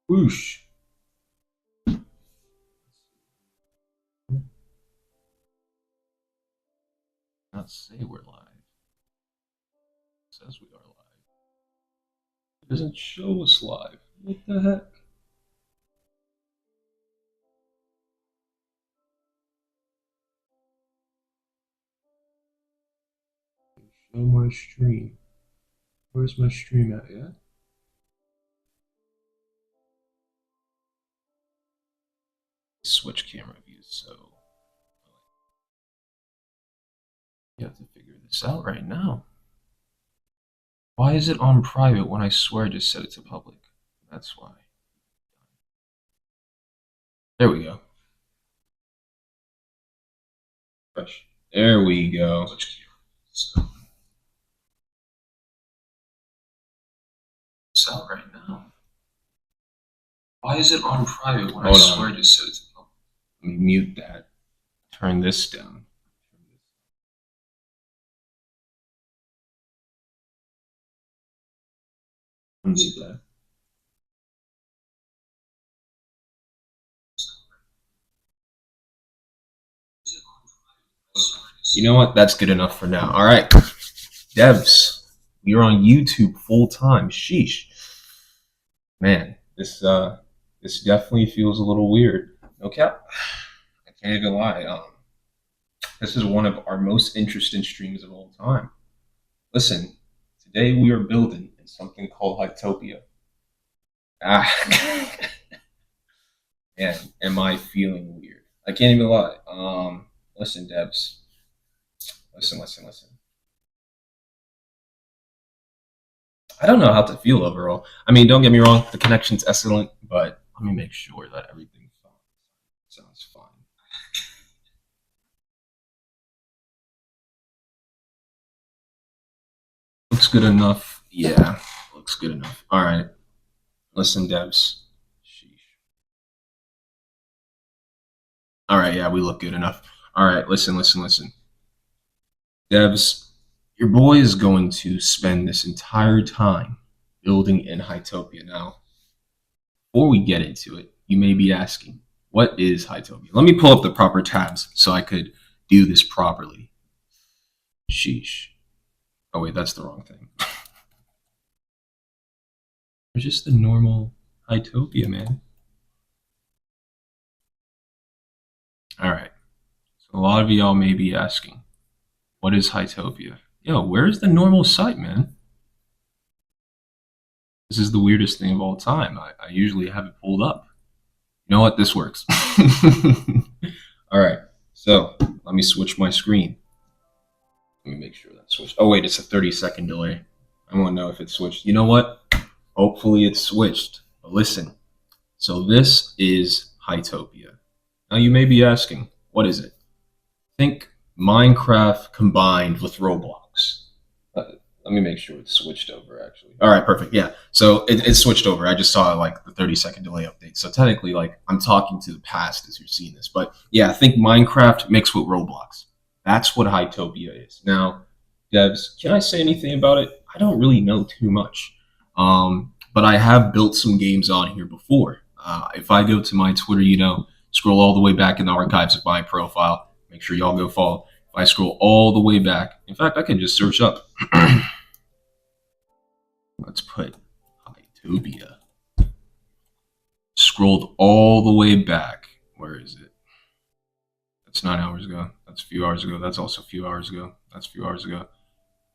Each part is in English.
Whoosh. Not say we're live. It says we are live. It doesn't show us live. What the heck? Show my stream. Where's my stream at? Yeah. Switch camera views, so you have to figure this out right now. Why is it on private when I swear I just set it to public? That's why. There we go. Fresh. There we go. So, it's out right now. Why is it on private when I swear I just set it to public? Let me mute that. Turn this down. Mute that. You know what? That's good enough for now. All right, devs, you're on YouTube full time. Sheesh, man, this definitely feels a little weird. No cap, I can't even lie. This is one of our most interesting streams of all time. Listen, today we are building in something called Hytopia. Ah, man, am I feeling weird? I can't even lie. Listen, devs. Listen. I don't know how to feel overall. I mean, don't get me wrong, the connection's excellent, but let me make sure that everything sounds fine. Looks good enough. Yeah, looks good enough. All right. Listen, devs. Sheesh. All right, yeah, we look good enough. All right, listen. Devs, your boy is going to spend this entire time building in Hytopia. Now, before we get into it, you may be asking, what is Hytopia? Let me pull up the proper tabs so I could do this properly. Sheesh. Oh, wait, that's the wrong thing. It's just the normal Hytopia, man. All right. So a lot of y'all may be asking, what is Hytopia? Yo, where's the normal site, man? This is the weirdest thing of all time. I usually have it pulled up. You know what? This works. All right. So let me switch my screen. Let me make sure that's switched. Oh, wait, it's a 30-second delay. I want to know if it's switched. You know what? Hopefully it's switched. But listen. So this is Hytopia. Now you may be asking, what is it? Think Minecraft combined with Roblox. Let me make sure it's switched over, actually. All right, perfect. Yeah, so it's switched over. I just saw like the 30-second delay update. So technically, like, I'm talking to the past as you're seeing this. But yeah, think Minecraft mixed with Roblox. That's what Hytopia is. Now, devs, can I say anything about it? I don't really know too much. But I have built some games on here before. If I go to my Twitter, scroll all the way back in the archives of my profile. Make sure y'all go follow. If I scroll all the way back, in fact, I can just search up. Let's put Hytopia. Scrolled all the way back. Where is it? That's 9 hours ago. That's a few hours ago. That's also a few hours ago. That's a few hours ago.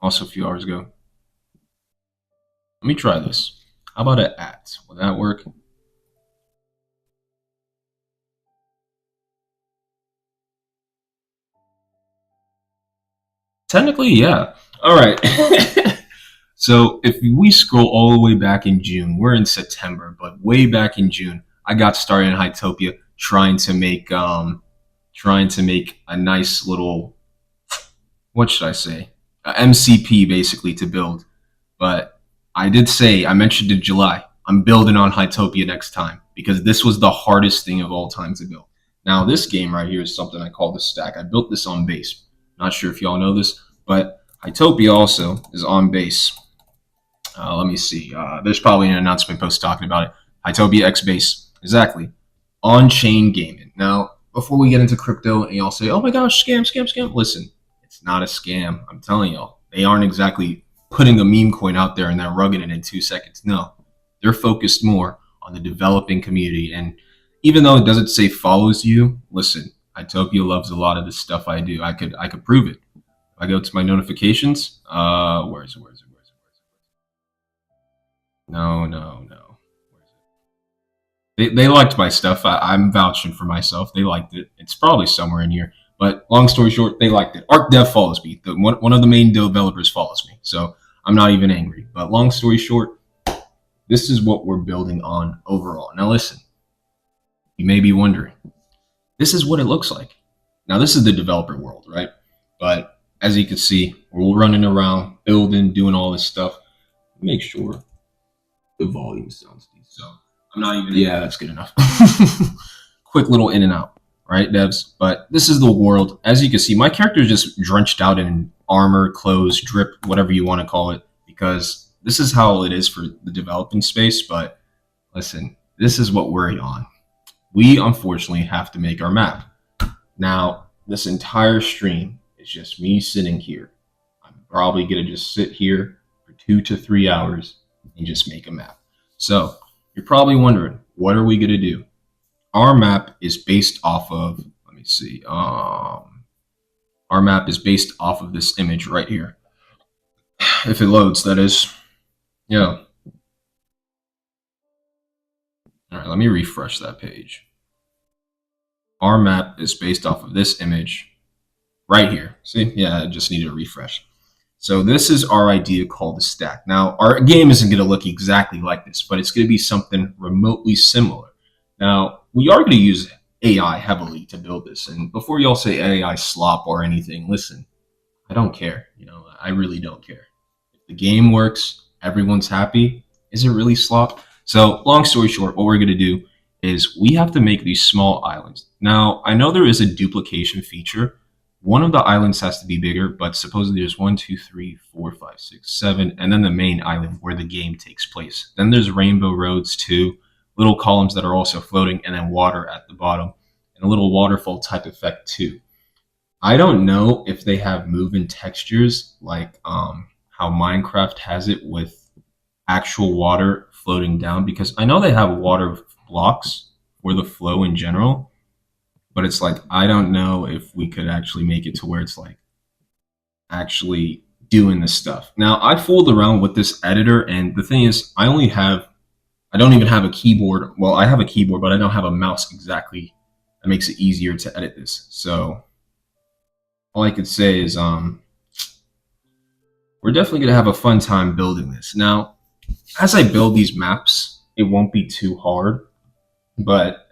Also a few hours ago. Let me try this. How about an @? Will that work? Technically, yeah. All right. So if we scroll all the way back in June, we're in September, but way back in June, I got started in Hytopia trying to make a nice little, what should I say, a MCP basically to build. But I mentioned in July, I'm building on Hytopia next time because this was the hardest thing of all time to build. Now this game right here is something I call the stack. I built this on base. Not sure if y'all know this, but Hytopia also is on base. Let me see. There's probably an announcement post talking about it. Hytopia X base. Exactly. On-chain gaming. Now, before we get into crypto and y'all say, oh my gosh, scam, scam, scam. Listen, it's not a scam. I'm telling y'all. They aren't exactly putting a meme coin out there and then rugging it in 2 seconds. No, they're focused more on the developing community. And even though it doesn't say follows you, listen, Hytopia loves a lot of the stuff I do. I could prove it. If I go to my notifications, where is it? No, no, no. Where is it? They liked my stuff. I'm vouching for myself. They liked it. It's probably somewhere in here. But long story short, they liked it. ArcDev follows me. One of the main developers follows me. So I'm not even angry. But long story short, this is what we're building on overall. Now listen, you may be wondering, this is what it looks like. Now this is the developer world, right? But as you can see, we're all running around, building, doing all this stuff. Make sure the volume sounds decent. So I'm not even, yeah, that's good enough. Quick little in and out, right, devs? But this is the world. As you can see, my character is just drenched out in armor, clothes, drip, whatever you want to call it, because this is how it is for the developing space. But listen, this is what we're on. We unfortunately have to make our map. Now, this entire stream is just me sitting here. I'm probably going to just sit here for 2 to 3 hours and just make a map. So you're probably wondering, what are we going to do? Our map is based off of, let me see. Our map is based off of this image right here. If it loads, that is. Yeah. All right, let me refresh that page. Our map is based off of this image right here. See? Yeah, I just needed a refresh. So this is our idea called the stack. Now, our game isn't going to look exactly like this, but it's going to be something remotely similar. Now, we are going to use AI heavily to build this. And before y'all say AI slop or anything, listen, I don't care. I really don't care. If the game works, everyone's happy. Is it really slop? So long story short, what we're going to do is we have to make these small islands. Now, I know there is a duplication feature. One of the islands has to be bigger, but supposedly there's 1, 2, 3, 4, 5, 6, 7, and then the main island where the game takes place. Then there's rainbow roads too, little columns that are also floating, and then water at the bottom, and a little waterfall type effect too. I don't know if they have moving textures like how Minecraft has it with actual water floating down, because I know they have water blocks for the flow in general. But it's like, I don't know if we could actually make it to where it's like actually doing this stuff. Now, I fooled around with this editor, and the thing is, I don't even have a keyboard. Well, I have a keyboard, but I don't have a mouse exactly. That makes it easier to edit this. So all I could say is we're definitely going to have a fun time building this. Now, as I build these maps, it won't be too hard, but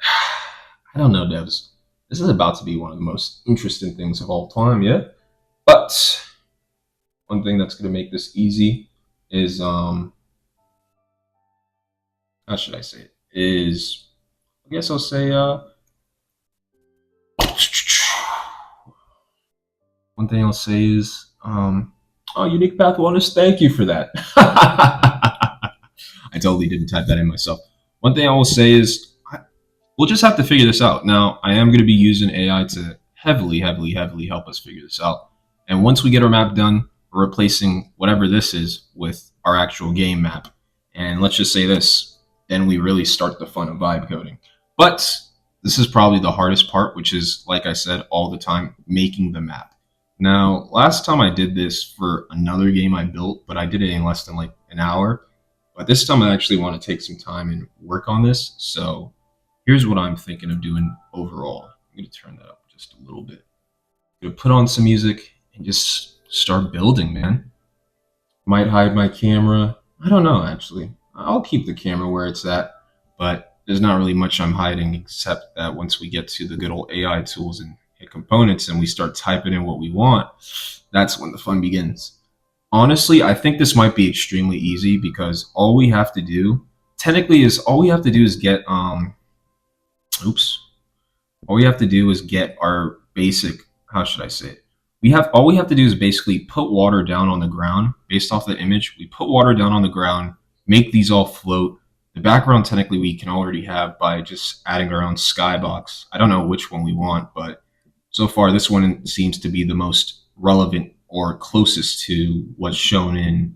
I don't know, devs. This is about to be one of the most interesting things of all time, yeah? But one thing that's going to make this easy is, how should I say it? I guess I'll say, one thing I'll say is, Unique Path Wellness, thank you for that. I totally didn't type that in myself. One thing I will say is, we'll just have to figure this out. Now, I am going to be using AI to heavily help us figure this out. And once we get our map done, we're replacing whatever this is with our actual game map. And let's just say this, then we really start the fun of vibe coding. But this is probably the hardest part, which is, like I said all the time, making the map. Now, last time I did this for another game I built, but I did it in less than like an hour. But this time I actually want to take some time and work on this. So here's what I'm thinking of doing overall. I'm going to turn that up just a little bit. I'm going to put on some music and just start building, man. Might hide my camera. I don't know, actually. I'll keep the camera where it's at, but there's not really much I'm hiding except that once we get to the good old AI tools and hit components and we start typing in what we want, that's when the fun begins. Honestly, I think this might be extremely easy because all we have to do is get all we have to do is get our basic, how should I say it? All we have to do is basically put water down on the ground based off the image. We put water down on the ground, make these all float. The background technically we can already have by just adding our own skybox. I don't know which one we want, but so far this one seems to be the most relevant or closest to what's shown in,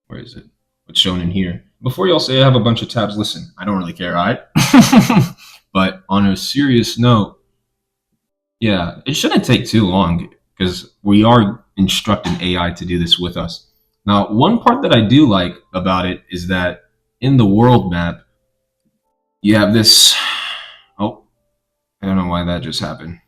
where is it? What's shown in here. Before y'all say I have a bunch of tabs, listen, I don't really care, all right? But on a serious note, yeah, it shouldn't take too long because we are instructing AI to do this with us. Now, one part that I do like about it is that in the world map, you have this. Oh, I don't know why that just happened.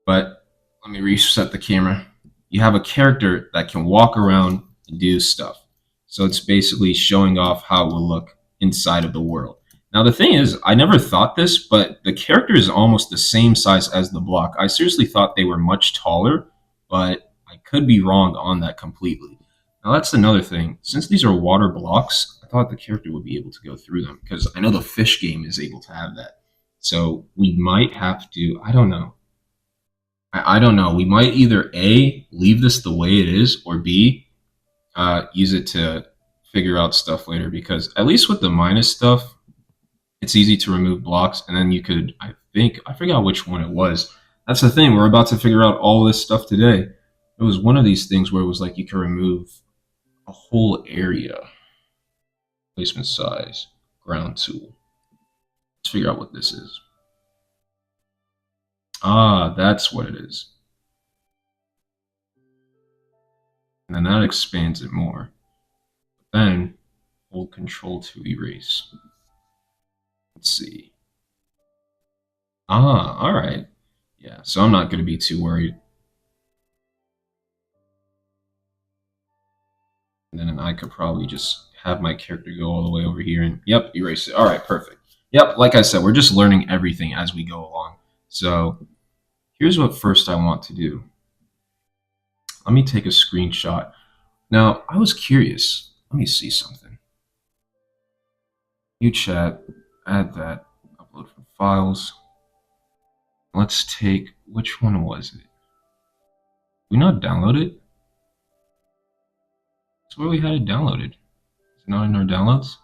But let me reset the camera. You have a character that can walk around and do stuff. So it's basically showing off how it will look inside of the world. Now, the thing is, I never thought this, but the character is almost the same size as the block. I seriously thought they were much taller, but I could be wrong on that completely. Now, that's another thing. Since these are water blocks, I thought the character would be able to go through them because I know the fish game is able to have that. So we might have to, I don't know. I don't know. We might either A, leave this the way it is, or B, use it to figure out stuff later. Because at least with the minus stuff, it's easy to remove blocks. And then you could, I forgot which one it was. That's the thing. We're about to figure out all this stuff today. It was one of these things where it was like you could remove a whole area. Placement size, ground tool. Let's figure out what this is. Ah, that's what it is. And then that expands it more. Then hold Control to erase. Let's see. Ah, all right. Yeah, so I'm not going to be too worried. And then I could probably just have my character go all the way over here and, yep, erase it. All right, perfect. Yep, like I said, we're just learning everything as we go along. So here's what first I want to do. Let me take a screenshot. Now, I was curious. Let me see something. New chat, add that, upload from files. Let's take, which one was it? Did we not download it? That's where we had it downloaded. Is it not in our downloads?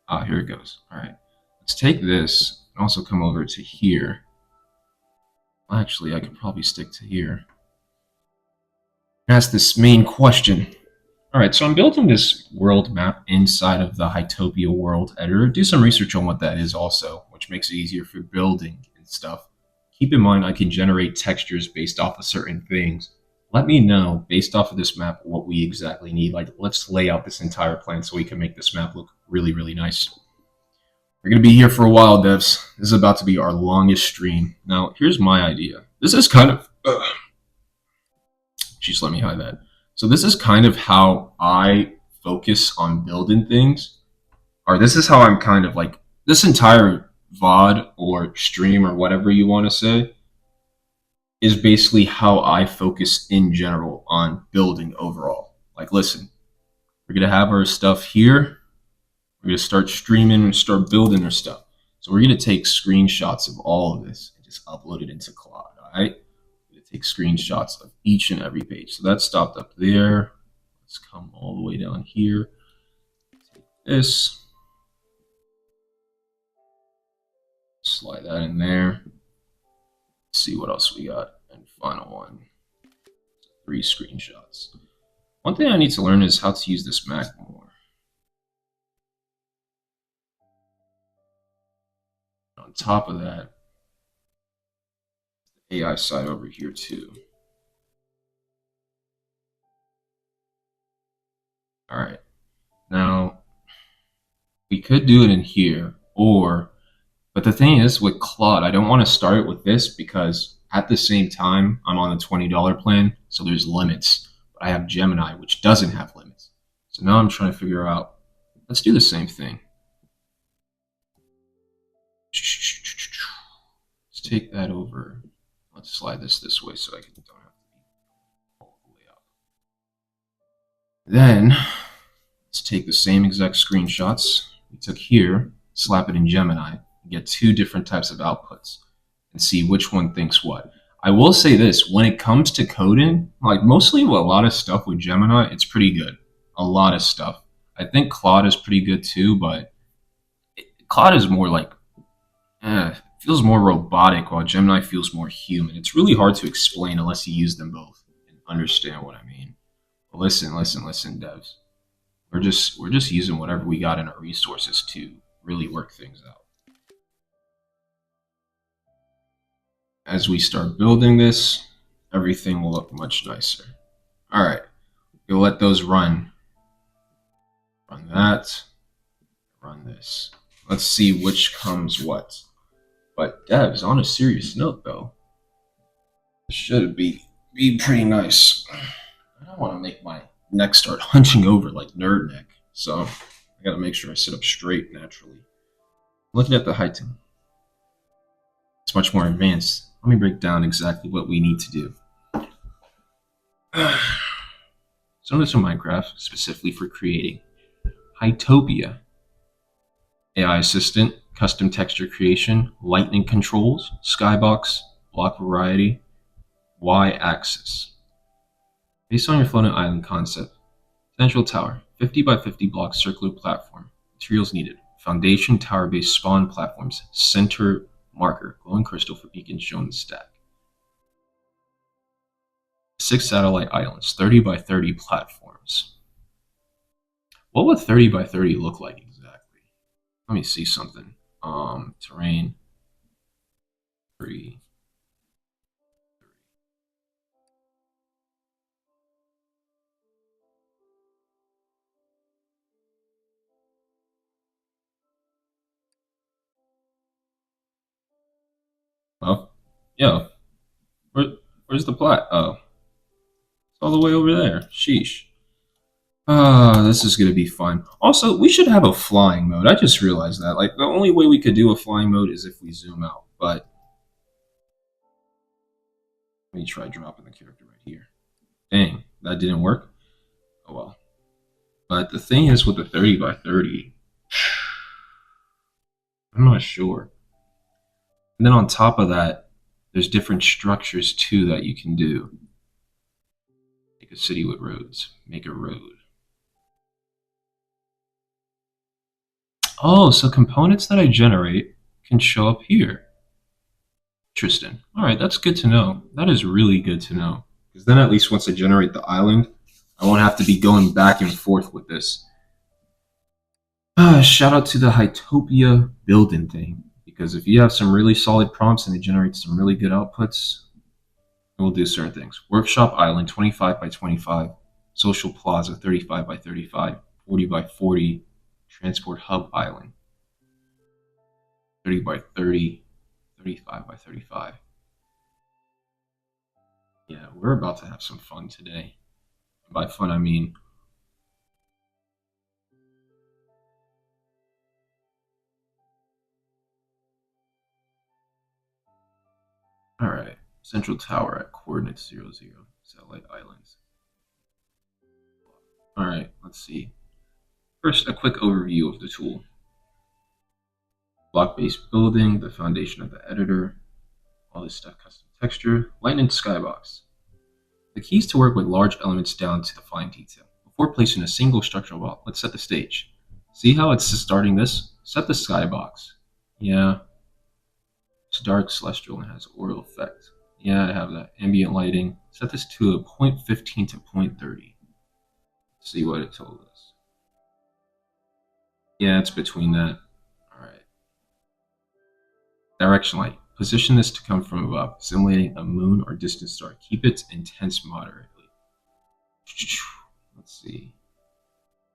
Ah, here it goes. All right. Let's take this and also come over to here. Actually, I could probably stick to here. Ask this main question. All right, so I'm building this world map inside of the Hytopia world editor. Do some research on what that is also, which makes it easier for building and stuff. Keep in mind, I can generate textures based off of certain things. Let me know, based off of this map, what we exactly need. Like, let's lay out this entire plan so we can make this map look really, really nice. We're going to be here for a while, devs. This is about to be our longest stream. Now, here's my idea. This is kind of... Just let me hide that. So this is kind of how I focus on building things. Or this is how I'm kind of like... This entire VOD or stream or whatever you want to say is basically how I focus in general on building overall. Like, listen, we're going to have our stuff here. We're going to start streaming and start building our stuff. So we're going to take screenshots of all of this and just upload it into Claude, all right? We're going to take screenshots of each and every page. So that stopped up there. Let's come all the way down here. Take this. Slide that in there. Let's see what else we got. And final one. 3 screenshots. One thing I need to learn is how to use this Mac more. On top of that, the AI side over here too. All right. Now, we could do it in here, but the thing is with Claude, I don't want to start it with this because at the same time, I'm on the $20 plan, so there's limits. But I have Gemini, which doesn't have limits. So now I'm trying to figure out, let's do the same thing. Let's take that over. Let's slide this way so I don't have to be all the way up. Then let's take the same exact screenshots we took here, slap it in Gemini, and get 2 different types of outputs and see which one thinks what. I will say this, when it comes to coding, like mostly with a lot of stuff with Gemini, it's pretty good. A lot of stuff. I think Claude is pretty good too, but Claude is more like feels more robotic, while Gemini feels more human. It's really hard to explain unless you use them both and understand what I mean. But listen, devs. We're just using whatever we got in our resources to really work things out. As we start building this, everything will look much nicer. All right, we'll let those run. Run that. Run this. Let's see which comes what. But devs, on a serious note though, this should be pretty nice. I don't want to make my neck start hunching over like nerd neck, so I gotta make sure I sit up straight naturally. Looking at the height, it's much more advanced. Let me break down exactly what we need to do. So this is Minecraft specifically for creating Hytopia, AI assistant, custom texture creation, lightning controls, skybox, block variety, y-axis. Based on your floating island concept, central tower, 50 by 50 block circular platform. Materials needed: foundation, tower-based spawn platforms, center marker, glowing crystal for beacons shown in the stack. 6 satellite islands, 30 by 30 platforms. What would 30 by 30 look like exactly? Let me see something. Terrain, 3. Oh, yeah. Where's the plat? Oh, it's all the way over there. Sheesh. This is gonna be fun. Also, we should have a flying mode. I just realized that. Like, the only way we could do a flying mode is if we zoom out. But let me try dropping the character right here. Dang, that didn't work. Oh well. But the thing is, with the 30 by 30, I'm not sure. And then on top of that, there's different structures too that you can do. Make a city with roads. Make a road. Oh, so components that I generate can show up here. Interesting. All right, that's good to know. That is really good to know. Because then at least once I generate the island, I won't have to be going back and forth with this. Shout out to the Hytopia building thing. Because if you have some really solid prompts and it generates some really good outputs, we'll do certain things. Workshop Island, 25 by 25. Social Plaza, 35 by 35. 40 by 40. Transport Hub Island, 30 by 30. 35 by 35. Yeah, we're about to have some fun today. By fun, I mean all right. Central tower at coordinates 00. Satellite islands. All right, let's see. First, a quick overview of the tool. Block-based building, the foundation of the editor, all this stuff, custom texture, lightning skybox. The keys to work with large elements down to the fine detail. Before placing a single structural block, let's set the stage. See how it's starting this? Set the skybox. Yeah. It's dark, celestial, and has aural effect. Yeah, I have that. Ambient lighting. Set this to a 0.15 to 0.30. See what it told us. Yeah, it's between that. Alright. Direction light. Position this to come from above, simulating a moon or distant star. Keep its intense moderately. Let's see.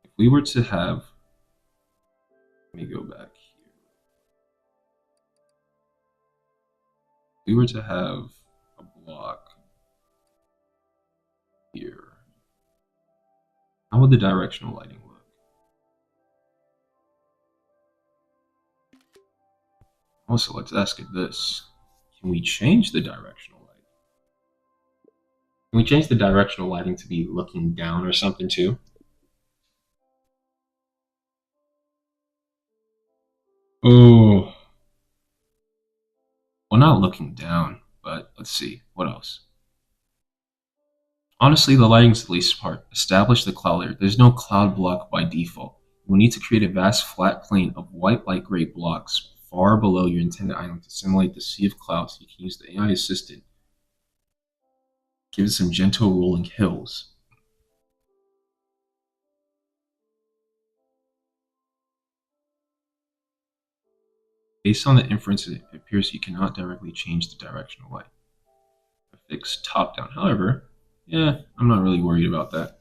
If we were to have... Let me go back here. If we were to have a block here, how would the directional lighting look? Also, let's ask it this. Can we change the directional lighting? Can we change the directional lighting to be looking down or something too? Oh. Well, not looking down, but let's see. What else? Honestly, the lighting's the least part. Establish the cloud layer. There's no cloud block by default. We'll need to create a vast flat plane of white light gray blocks far below your intended island to simulate the sea of clouds. You can use the AI assistant. Give it some gentle rolling hills. Based on the inference, it appears you cannot directly change the direction of light. A fixed top down. However, yeah, I'm not really worried about that.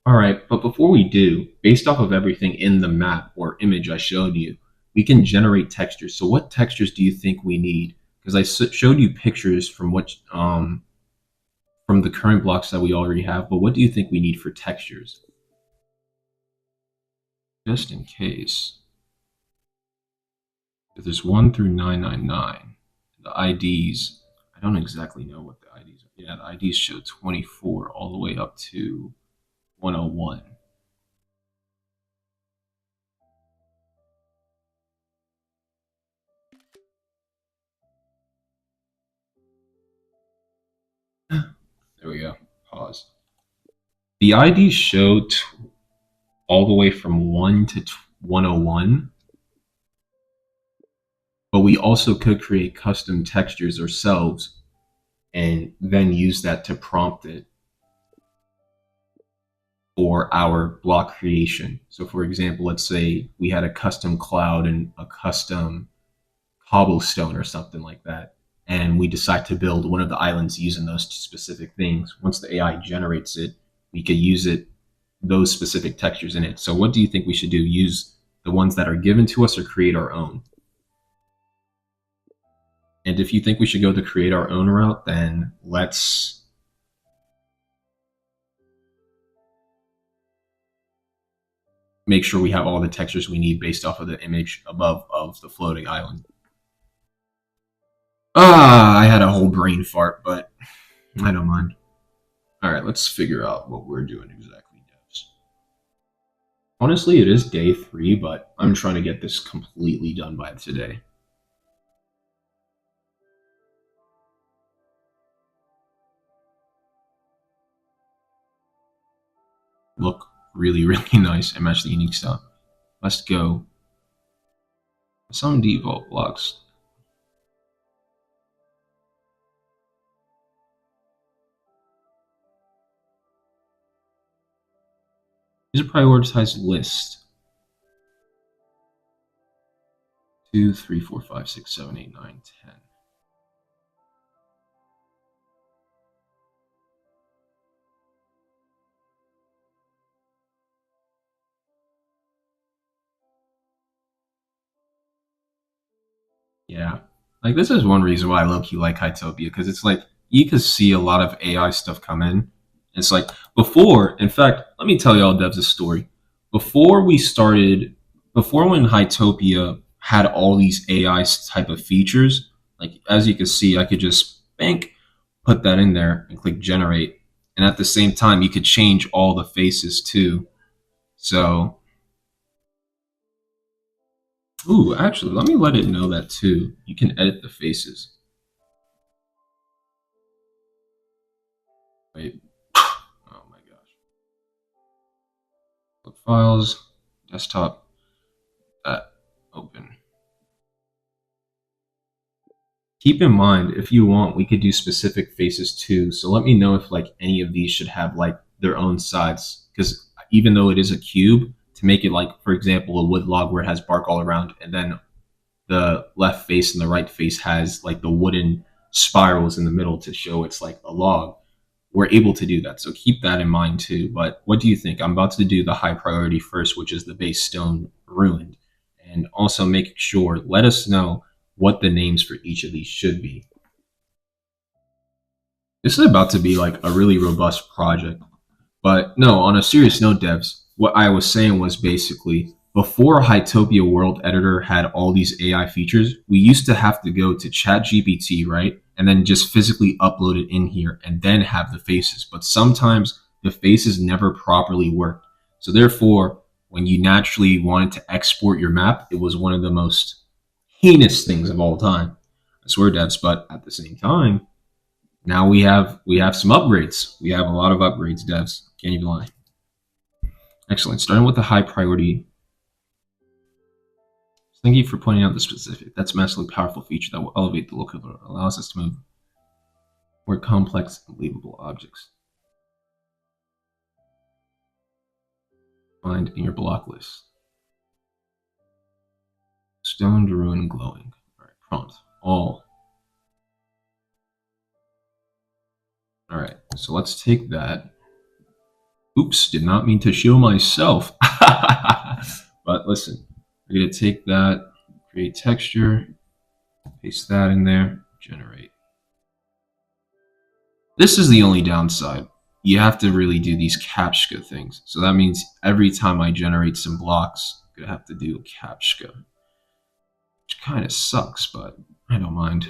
All right, but before we do, based off of everything in the map or image I showed you, we can generate textures. So what textures do you think we need? Because showed you pictures from the current blocks that we already have, but what do you think we need for textures? Just in case. If there's 1 through 999, the IDs, I don't exactly know what the IDs are. Yeah, the IDs show 24 all the way up to 101. There we go. Pause. The IDs show all the way from 1 to 101, but we also could create custom textures ourselves and then use that to prompt it for our block creation. So, for example, let's say we had a custom cloud and a custom cobblestone or something like that, and we decide to build one of the islands using those specific things. Once the AI generates it, we could use it those specific textures in it. So, what do you think we should do? Use the ones that are given to us or create our own? And if you think we should go the create our own route, then let's make sure we have all the textures we need based off of the image above of the floating island. I had a whole brain fart, but I don't mind. All right, let's figure out what we're doing exactly, devs. Honestly, it is day 3, but I'm trying to get this completely done by today. Look really, really nice and match the unique style. Let's go. Some default blocks. Use a prioritized list. 2, 3, 4, 5, 6, 7, 8, 9, 10. Yeah. Like this is one reason why I low key like Hytopia, because it's like you can see a lot of AI stuff come in. It's like before, in fact, let me tell y'all devs a story. Before we started, before when Hytopia had all these AI type of features, like as you can see, I could just bank, put that in there and click generate. And at the same time, you could change all the faces too. So, ooh, actually, let me let it know that too. You can edit the faces. Wait. Oh my gosh. Look files, desktop, that open. Keep in mind, if you want, we could do specific faces too. So let me know if like any of these should have like their own sides. Because even though it is a cube, to make it like, for example, a wood log where it has bark all around, and then the left face and the right face has like the wooden spirals in the middle to show it's like a log. We're able to do that. So keep that in mind too. But what do you think? I'm about to do the high priority first, which is the base stone ruined. And also make sure, let us know what the names for each of these should be. This is about to be like a really robust project. But no, on a serious note, devs, what I was saying was basically before Hytopia World Editor had all these AI features, we used to have to go to ChatGPT, right? And then just physically upload it in here and then have the faces. But sometimes the faces never properly worked. So therefore, when you naturally wanted to export your map, it was one of the most heinous things of all time. I swear, devs, but at the same time, Now we have some upgrades. We have a lot of upgrades, devs. Can't even lie. Excellent. Starting with the high priority. Thank you for pointing out the specific. That's a massively powerful feature that will elevate the look of it. Allows us to move more complex and believable objects. Find in your block list. Stone, ruin, glowing. All right, prompt. All. All right, so let's take that. Oops, did not mean to show myself. But listen, we're going to take that, create texture, paste that in there, generate. This is the only downside. You have to really do these captcha things. So that means every time I generate some blocks, I'm going to have to do a captcha. Which kind of sucks, but I don't mind.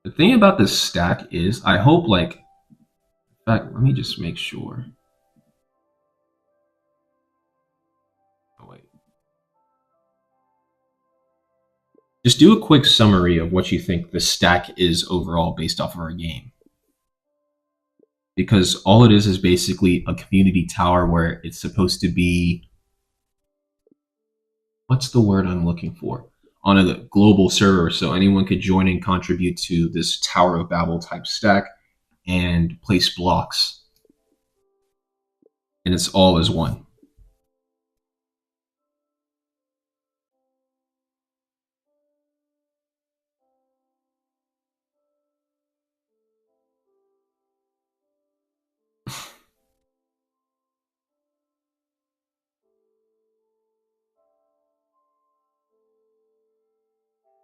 The thing about this stack is, I hope, like, in fact, let me just make sure. Oh, wait. Just do a quick summary of what you think the stack is overall based off of our game. Because all it is basically a community tower where it's supposed to be, what's the word I'm looking for? On a global server, so anyone could join and contribute to this Tower of Babel type stack and place blocks. And it's all as one.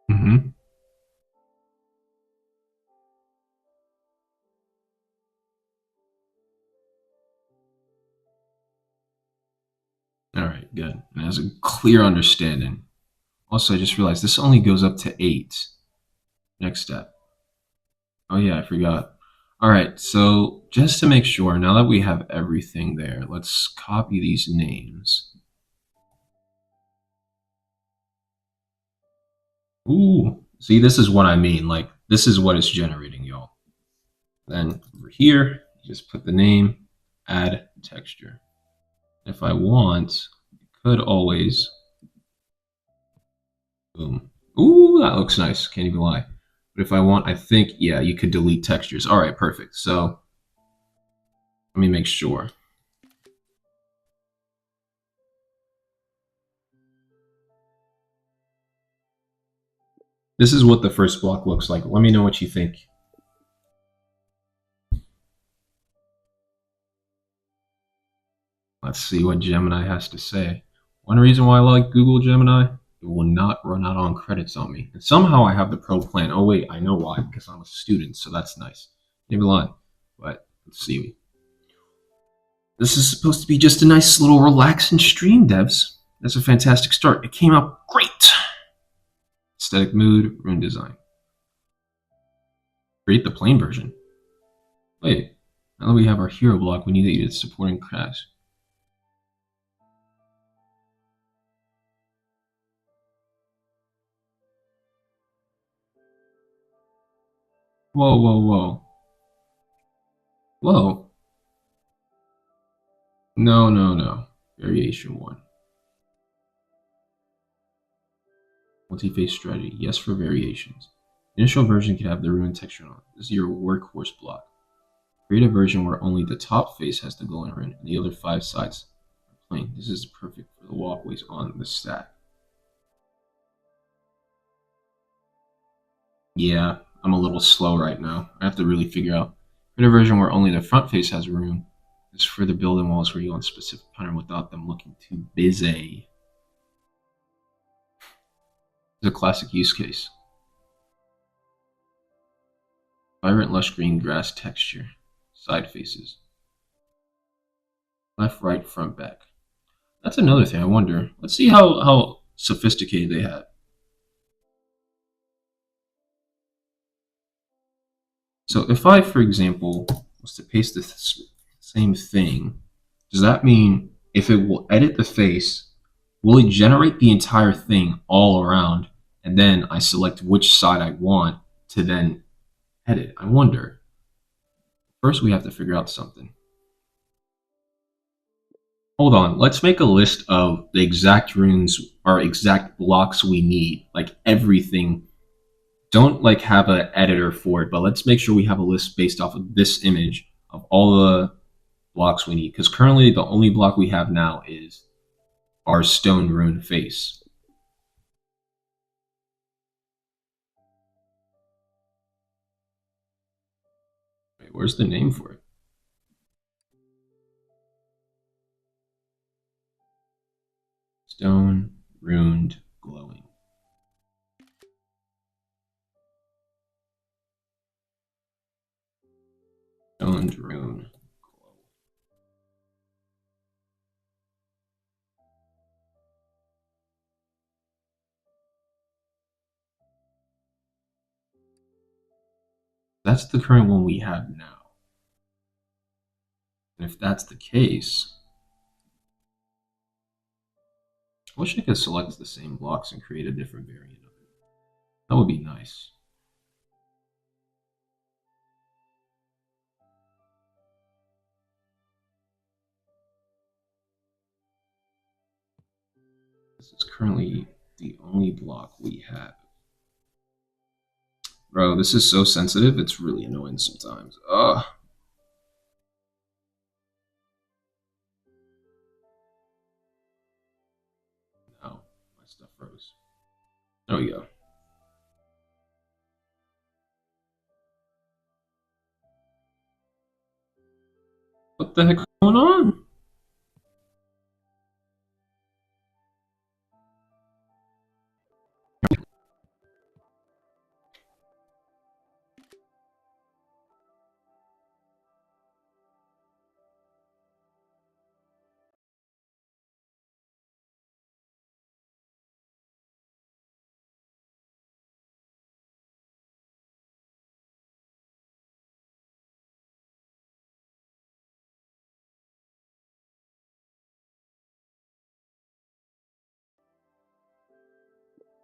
Mm-hmm. All right, good. And it has a clear understanding. Also, I just realized this only goes up to 8. Next step. Oh yeah, I forgot. All right, so just to make sure, now that we have everything there, let's copy these names. Ooh, see, this is what I mean. Like, this is what it's generating, y'all. Then over here, just put the name, add texture. If I want, I could always, boom. Ooh, that looks nice. Can't even lie. But if I want, I think, yeah, you could delete textures. All right, perfect. So let me make sure. This is what the first block looks like. Let me know what you think. Let's see what Gemini has to say. One reason why I like Google Gemini, it will not run out on credits on me. And somehow I have the pro plan. Oh wait, I know why, because I'm a student, so that's nice. Maybe lie, but let's see. This is supposed to be just a nice little relaxing stream, devs. That's a fantastic start. It came out great. Aesthetic mood, rune design. Create the plain version. Wait, now that we have our hero block, we need to its supporting crafts. Whoa, whoa, whoa. Whoa. No, no, no. Variation 1. Multi-phase strategy. Yes for variations. Initial version can have the rune texture on. This is your workhorse block. Create a version where only the top face has the glowing rune and the other 5 sides are plain. This is perfect for the walkways on the stack. Yeah, I'm a little slow right now. I have to really figure out. Create a version where only the front face has a rune. This is for the building walls where you want specific pattern without them looking too busy. It's a classic use case. Vibrant lush green grass texture. Side faces. Left, right, front, back. That's another thing I wonder. Let's see how sophisticated they have. So if I, for example, was to paste the same thing, does that mean if it will edit the face will it generate the entire thing all around, and then I select which side I want to then edit? I wonder. First, we have to figure out something. Hold on, let's make a list of the exact runes or exact blocks we need, like everything. Don't like have an editor for it, but let's make sure we have a list based off of this image of all the blocks we need. Because currently the only block we have now is our stone rune face. Wait, where's the name for it? Stone runed glowing. Stone rune. That's the current one we have now. And if that's the case, I wish I could select the same blocks and create a different variant of it. That would be nice. This is currently the only block we have. Bro, this is so sensitive, it's really annoying sometimes. Ugh. No, my stuff froze. There we go. What the heck is going on?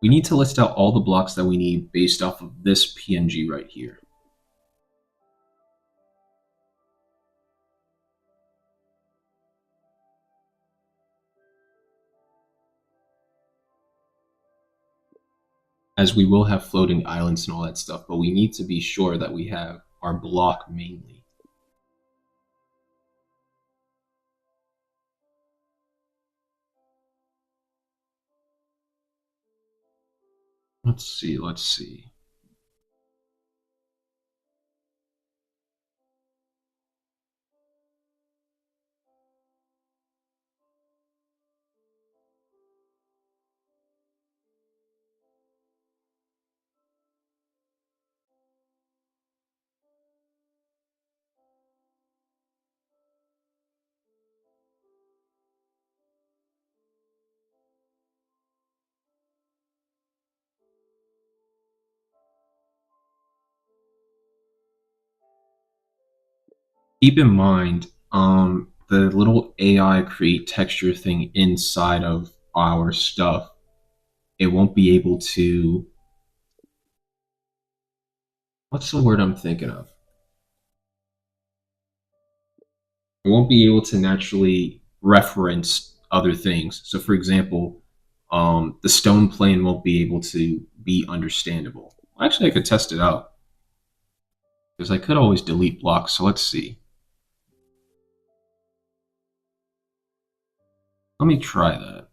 We need to list out all the blocks that we need based off of this PNG right here. As we will have floating islands and all that stuff, but we need to be sure that we have our block mainly. Let's see. Keep in mind, the little AI create texture thing inside of our stuff, it won't be able to. What's the word I'm thinking of? It won't be able to naturally reference other things. So, for example, the stone plane won't be able to be understandable. Actually, I could test it out because I could always delete blocks. So let's see. Let me try that.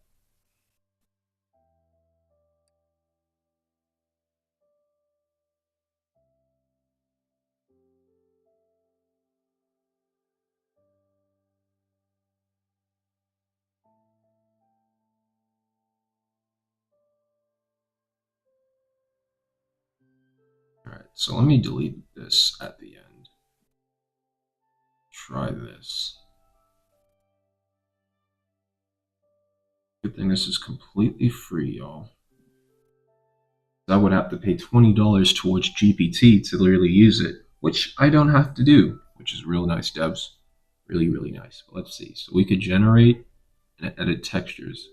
All right, so let me delete this at the end. Try this. Good thing this is completely free, y'all. I would have to pay $20 towards GPT to literally use it, which I don't have to do, which is real nice, devs. Really, really nice. But let's see. So we could generate and edit textures.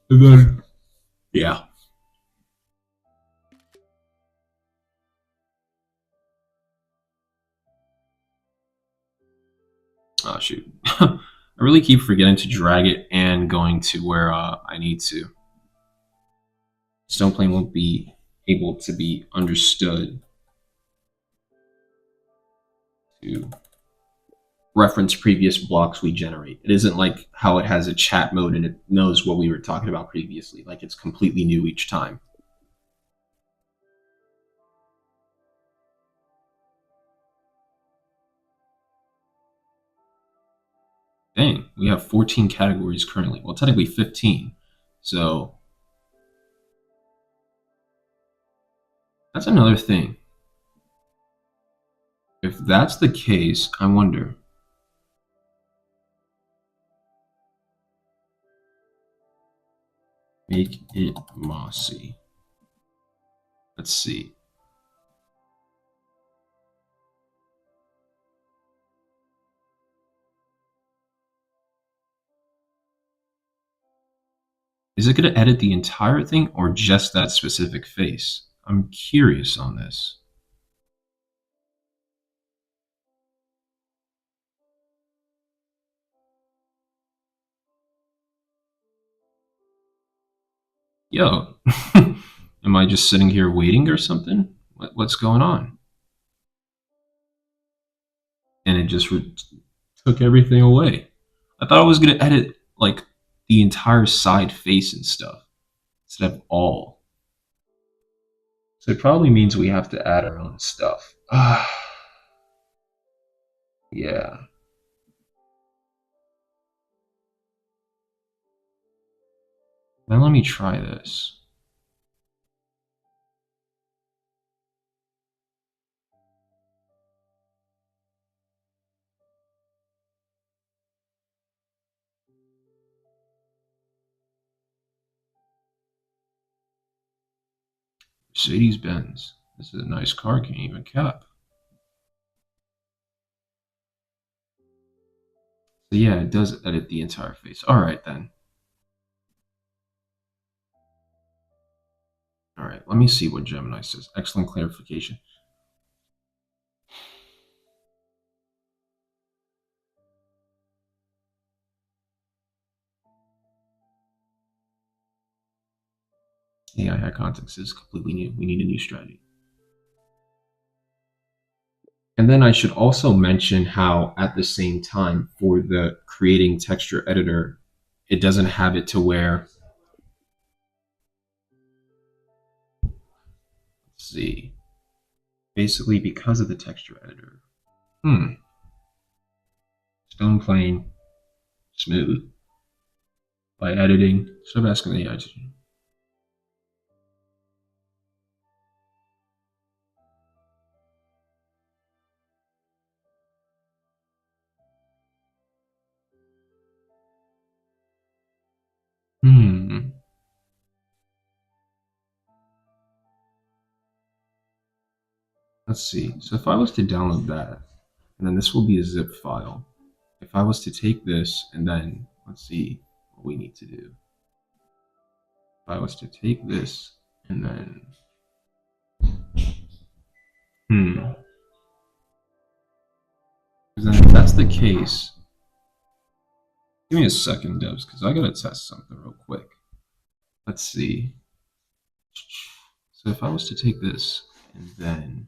And then, yeah. Oh, shoot. I really keep forgetting to drag it and going to where I need to. Stone plane won't be able to be understood to reference previous blocks we generate. It isn't like how it has a chat mode and it knows what we were talking about previously. Like it's completely new each time. Dang, we have 14 categories currently. Well, technically 15. So that's another thing. If that's the case, I wonder. Make it mossy. Let's see. Is it going to edit the entire thing or just that specific face? I'm curious on this. Yo, am I just sitting here waiting or something? What's going on? And it just took everything away. I thought I was going to edit like the entire side face and stuff instead of all. So it probably means we have to add our own stuff. Yeah. Now let me try this. Mercedes Benz. This is a nice car, can't even cap. So yeah, it does edit the entire face. Alright then. Alright, let me see what Gemini says. Excellent clarification. AI high context is completely new. We need a new strategy. And then I should also mention how at the same time for the creating texture editor, it doesn't have it to where, let's see, basically because of the texture editor. Stone plane, smooth. By editing, stop asking the AI to. Hmm. Let's see. So if I was to download that, and then this will be a zip file. If I was to take this and then, let's see what we need to do. If I was to take this and then, hmm. Because then if that's the case, give me a second, Devs, because I gotta test something real quick. Let's see. So if I was to take this and then,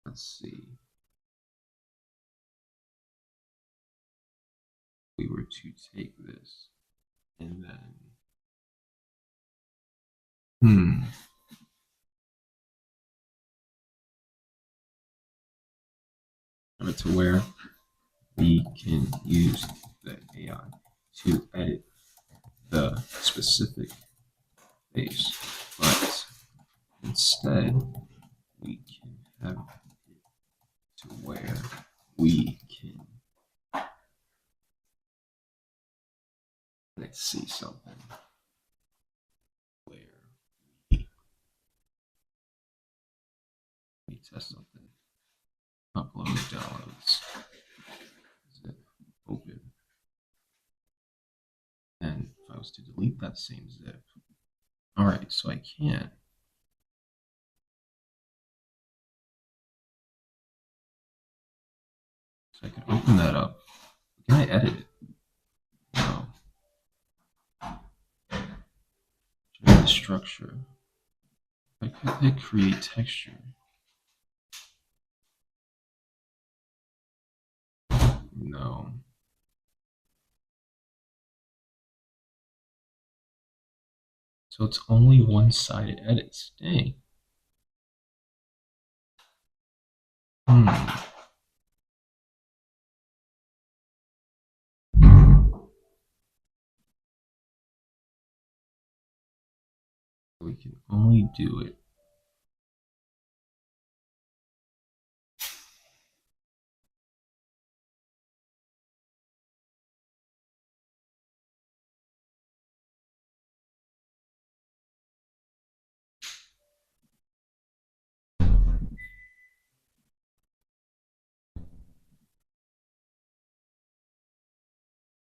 let's see, we were to take this and then, to where we can use the AI to edit the specific face, but instead we can have it to where we can, let's see something, where we test something, upload downloads, zip, open, and if I was to delete that same zip. All right, so I can't. So I can open that up. Can I edit it? No. Change the structure. I could hit create texture. No. So it's only one-sided edits. Dang. We can only do it.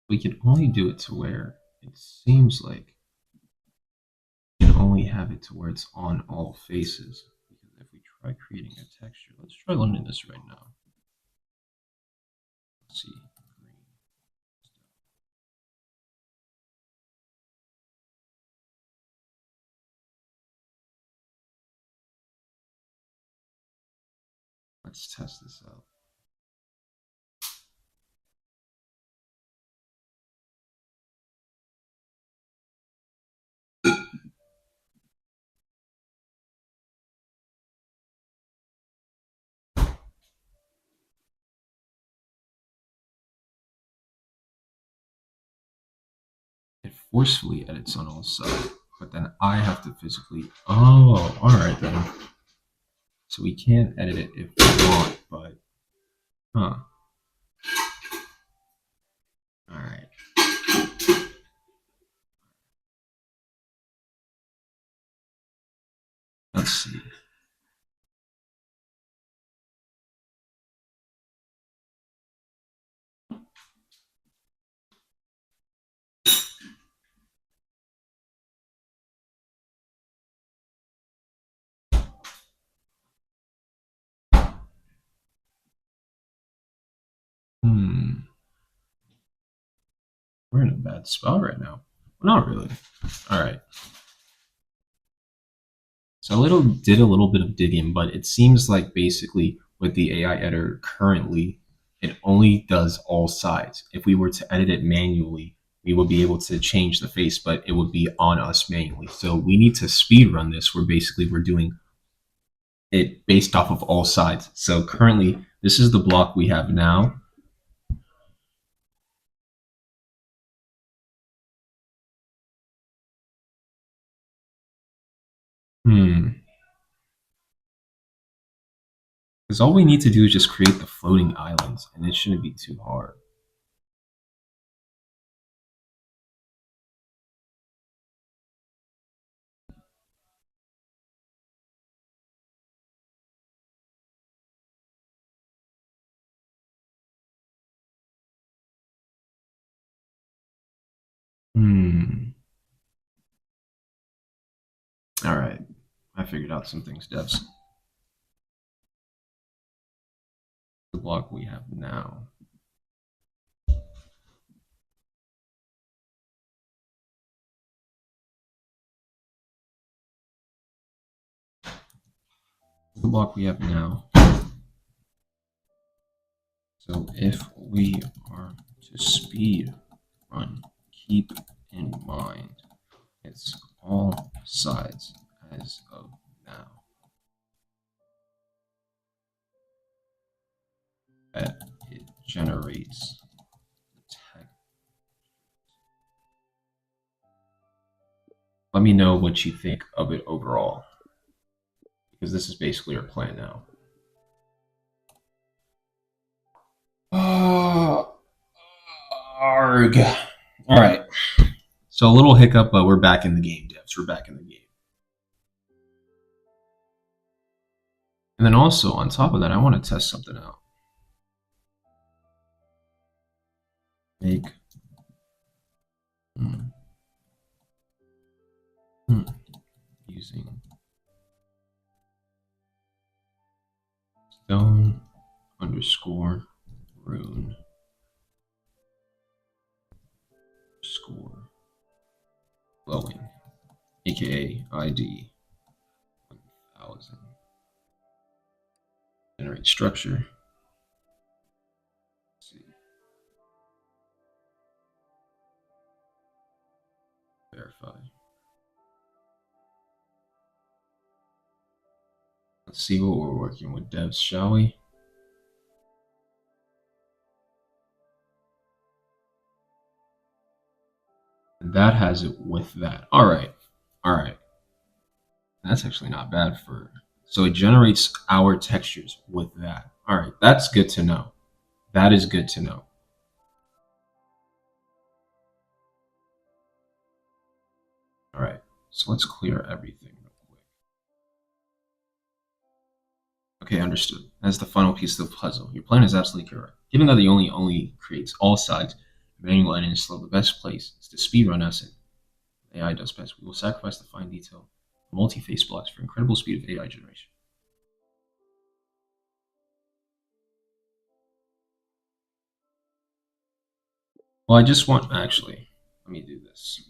We can only do it to where it seems like we can only have it to where it's on all faces. Because if we try creating a texture, let's try learning this right now. Let's see. Green. Let's test this out. It forcefully edits on all sides, but then I have to physically. Oh, all right then. So we can edit it if we want, but huh. All right. Let's see. We're in a bad spot right now. Well, not really. All right. So did a little bit of digging, but it seems like basically with the AI editor currently, it only does all sides. If we were to edit it manually, we would be able to change the face, but it would be on us manually. So we need to speed run this where basically we're doing it based off of all sides. So currently, this is the block we have now. Because all we need to do is just create the floating islands, and it shouldn't be too hard. All right. I figured out some things, devs. The block we have now. The block we have now. So if we are to speed run, keep in mind it's all sides as of now. That it generates the text. Let me know what you think of it overall, because this is basically our plan now. Arg. All right. So a little hiccup, but we're back in the game, devs. We're back in the game. And then also, on top of that, I want to test something out. Make using stone underscore rune score glowing, aka ID 1000. Generate structure. Let's see. Verify. Let's see what we're working with, devs, shall we? That has it with that. All right. All right. That's actually not bad for. So it generates our textures with that. All right. That's good to know. That is good to know. All right. So let's clear everything real quick. Okay, understood. That's the final piece of the puzzle. Your plan is absolutely correct. Given that the only creates all sides, manual editing is slow. The best place is to speedrun us and AI does best. We will sacrifice the fine detail, multi-phase blocks for incredible speed of AI generation. Well, I just want, actually, let me do this.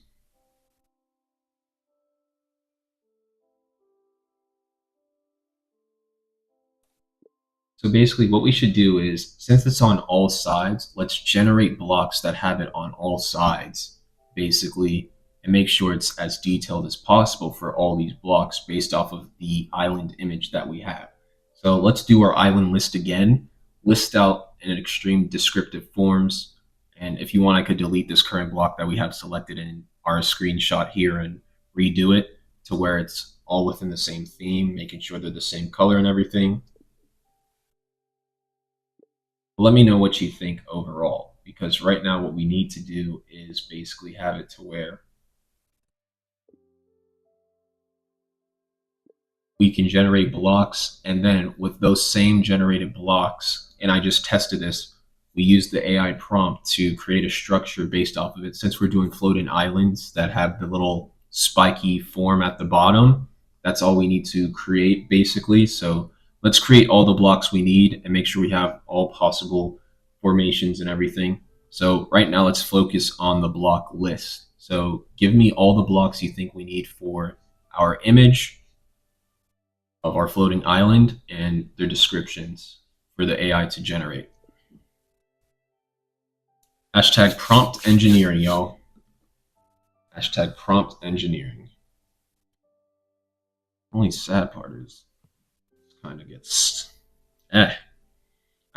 So basically what we should do is, since it's on all sides, let's generate blocks that have it on all sides, basically, and make sure it's as detailed as possible for all these blocks based off of the island image that we have. So let's do our island list again, list out in extreme descriptive forms. And if you want, I could delete this current block that we have selected in our screenshot here and redo it to where it's all within the same theme, making sure they're the same color and everything. Let me know what you think overall, because right now what we need to do is basically have it to where we can generate blocks, and then with those same generated blocks, and I just tested this, we use the AI prompt to create a structure based off of it. Since we're doing floating islands that have the little spiky form at the bottom, that's all we need to create basically. So let's create all the blocks we need and make sure we have all possible formations and everything. So right now let's focus on the block list. So give me all the blocks you think we need for our image of our floating island and their descriptions for the AI to generate. Hashtag prompt engineering, y'all. Hashtag prompt engineering. Only sad part is it kind of gets I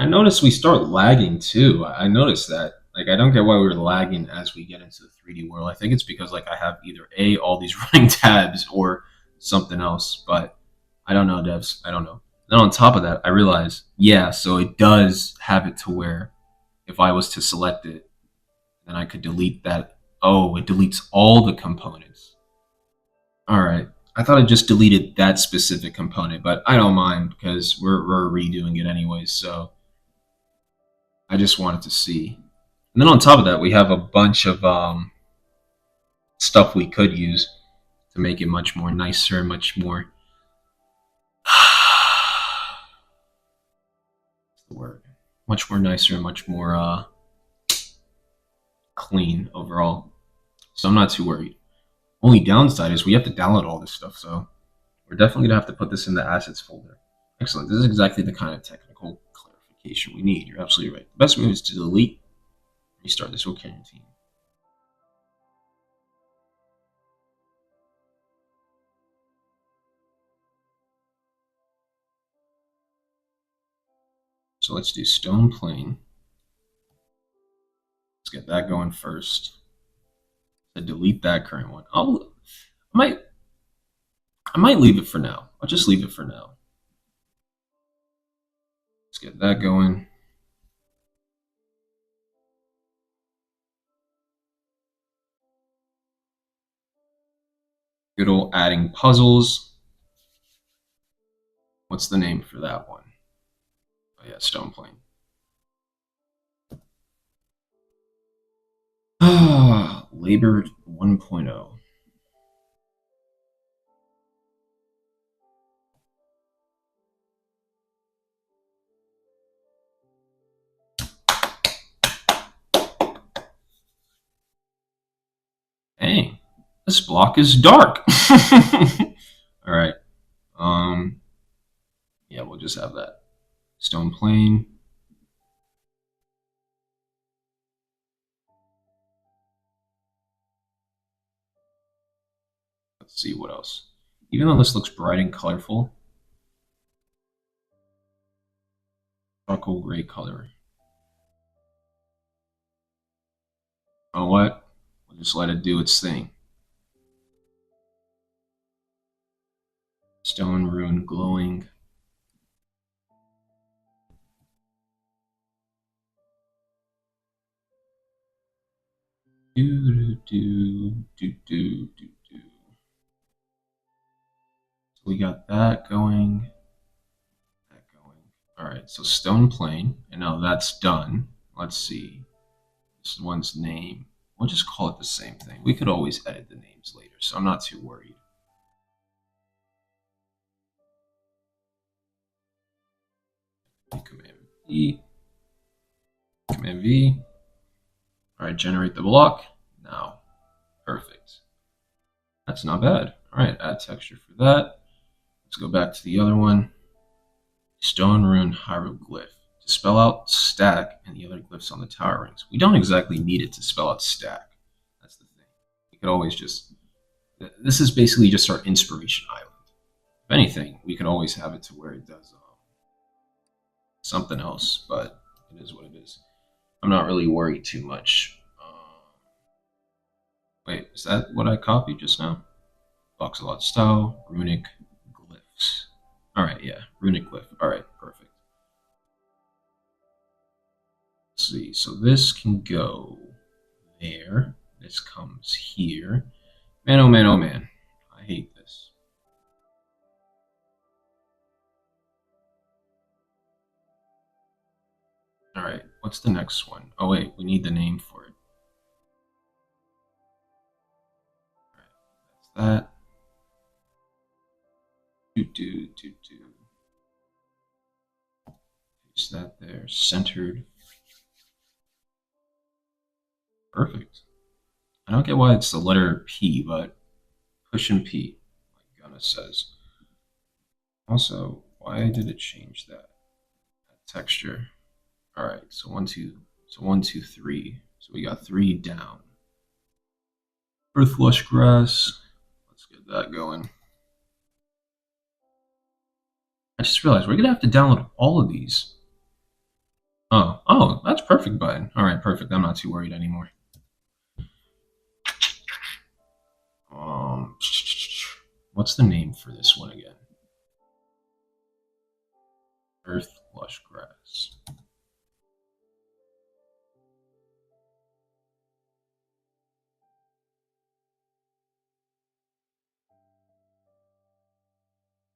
noticed we start lagging too. I noticed that. Like, I don't get why we're lagging as we get into the 3D world. I think it's because like I have either all these running tabs or something else. But I don't know, devs. I don't know. Then on top of that, I realize, yeah, so it does have it to where if I was to select it, then I could delete that. Oh, it deletes all the components. All right. I thought it just deleted that specific component, but I don't mind because we're redoing it anyways. So I just wanted to see. And then on top of that, we have a bunch of stuff we could use to make it much more nicer, much more. What's the word? Much more nicer and much more clean overall. So I'm not too worried. Only downside is we have to download all this stuff, so we're definitely gonna have to put this in the assets folder. Excellent. This is exactly the kind of technical clarification we need. You're absolutely right. The best move is to delete, restart this whole quarantine. So let's do stone plane. Let's get that going first. So delete that current one. I might leave it for now. I'll just leave it for now. Let's get that going. Good old adding puzzles. What's the name for that one? Oh yeah, stone plane. Ah, labor 1.0. This block is dark. All right. Yeah, we'll just have that stone plane. Let's see what else. Even though this looks bright and colorful, charcoal gray color. You know what? We'll just let it do its thing. Stone rune glowing. Do do do do do do. So we got that going. That going. All right. So stone plane, and now that's done. Let's see. This one's name. We'll just call it the same thing. We could always edit the names later, so I'm not too worried. Command V. Command V. All right, generate the block. Now, perfect. That's not bad. All right, add texture for that. Let's go back to the other one. Stone rune hieroglyph. To spell out stack and the other glyphs on the tower rings. We don't exactly need it to spell out stack. That's the thing. We could always just... This is basically just our inspiration island. If anything, we could always have it to where it does something else, but it is what it is. I'm not really worried too much. Wait, is that what I copied just now? Voxelot style, runic glyphs. All right, yeah, runic glyph. All right, perfect. Let's see, so this can go there. This comes here. Man, oh man, oh man. I hate this. All right, what's the next one? Oh wait, we need the name for it. All right, that's that. Do. Is that there? Centered. Perfect. I don't get why it's the letter P, but pushing P, like Gunna says. Also, why did it change that texture? All right, so 1, 2, so 1, 2, 3. So we got 3 down. Earth lush grass. Let's get that going. I just realized we're gonna have to download all of these. Oh, that's perfect button. All right, perfect. I'm not too worried anymore. What's the name for this one again? Earth lush grass.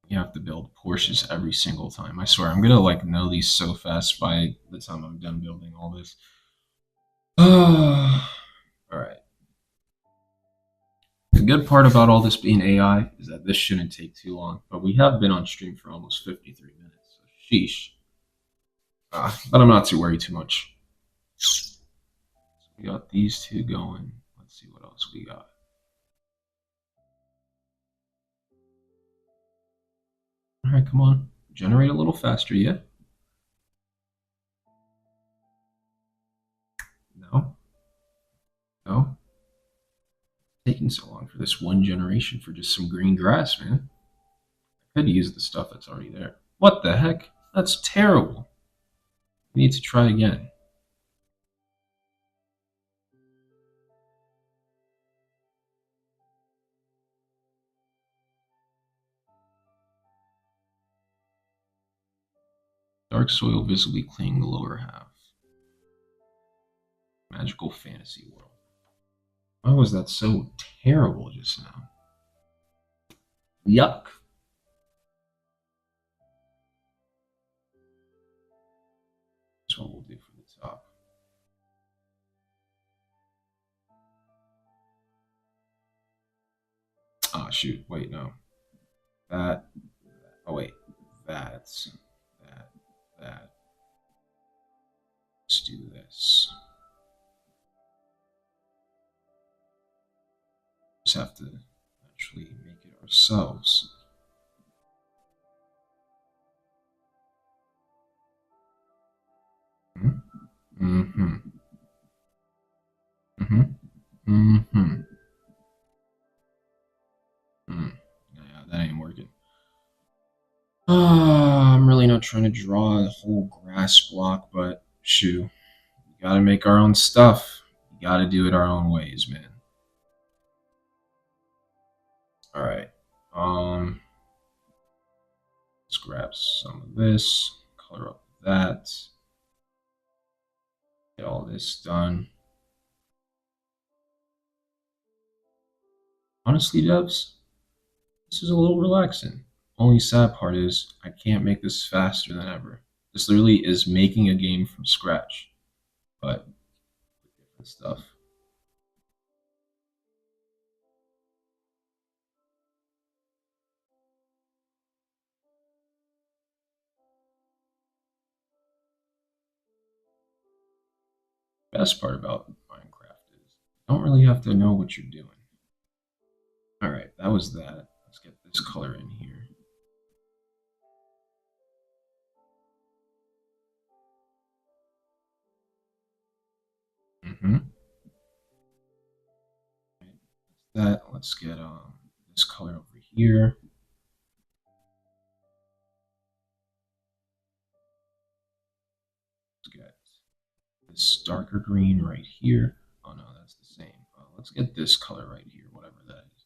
You have to build Porsches every single time. I swear, I'm gonna like know these so fast by the time I'm done building all this. All right. The good part about all this being AI is that this shouldn't take too long. But we have been on stream for almost 53 minutes. So sheesh. But I'm not too worried too much. So we got these two going. Let's see what else we got. All right, come on. Generate a little faster, yeah? No? No? Taking so long for this one generation for just some green grass, man. I could use the stuff that's already there. What the heck? That's terrible. We need to try again. Dark soil visibly cleaning the lower half. Magical fantasy world. Why was that so terrible just now? Yuck. That's what we'll do for the top. Ah, shoot. Wait, no. That. Oh, wait. That's. That. Let's do this. Just have to actually make it ourselves. Mm-hmm. Mm-hmm. Mm-hmm. Mm. Yeah, that ain't working. I'm really not trying to draw a whole grass block, but shoot, we gotta make our own stuff. We gotta do it our own ways, man. All right. Let's grab some of this, color up that, get all this done. Honestly, devs, this is a little relaxing. Only sad part is I can't make this faster than ever. This literally is making a game from scratch, but different stuff. Best part about Minecraft is you don't really have to know what you're doing. All right, that was that. Let's get this color in here. Mm-hmm. That. Let's get this color over here. Let's get this darker green right here. Oh no, that's the same. Let's get this color right here, whatever that is.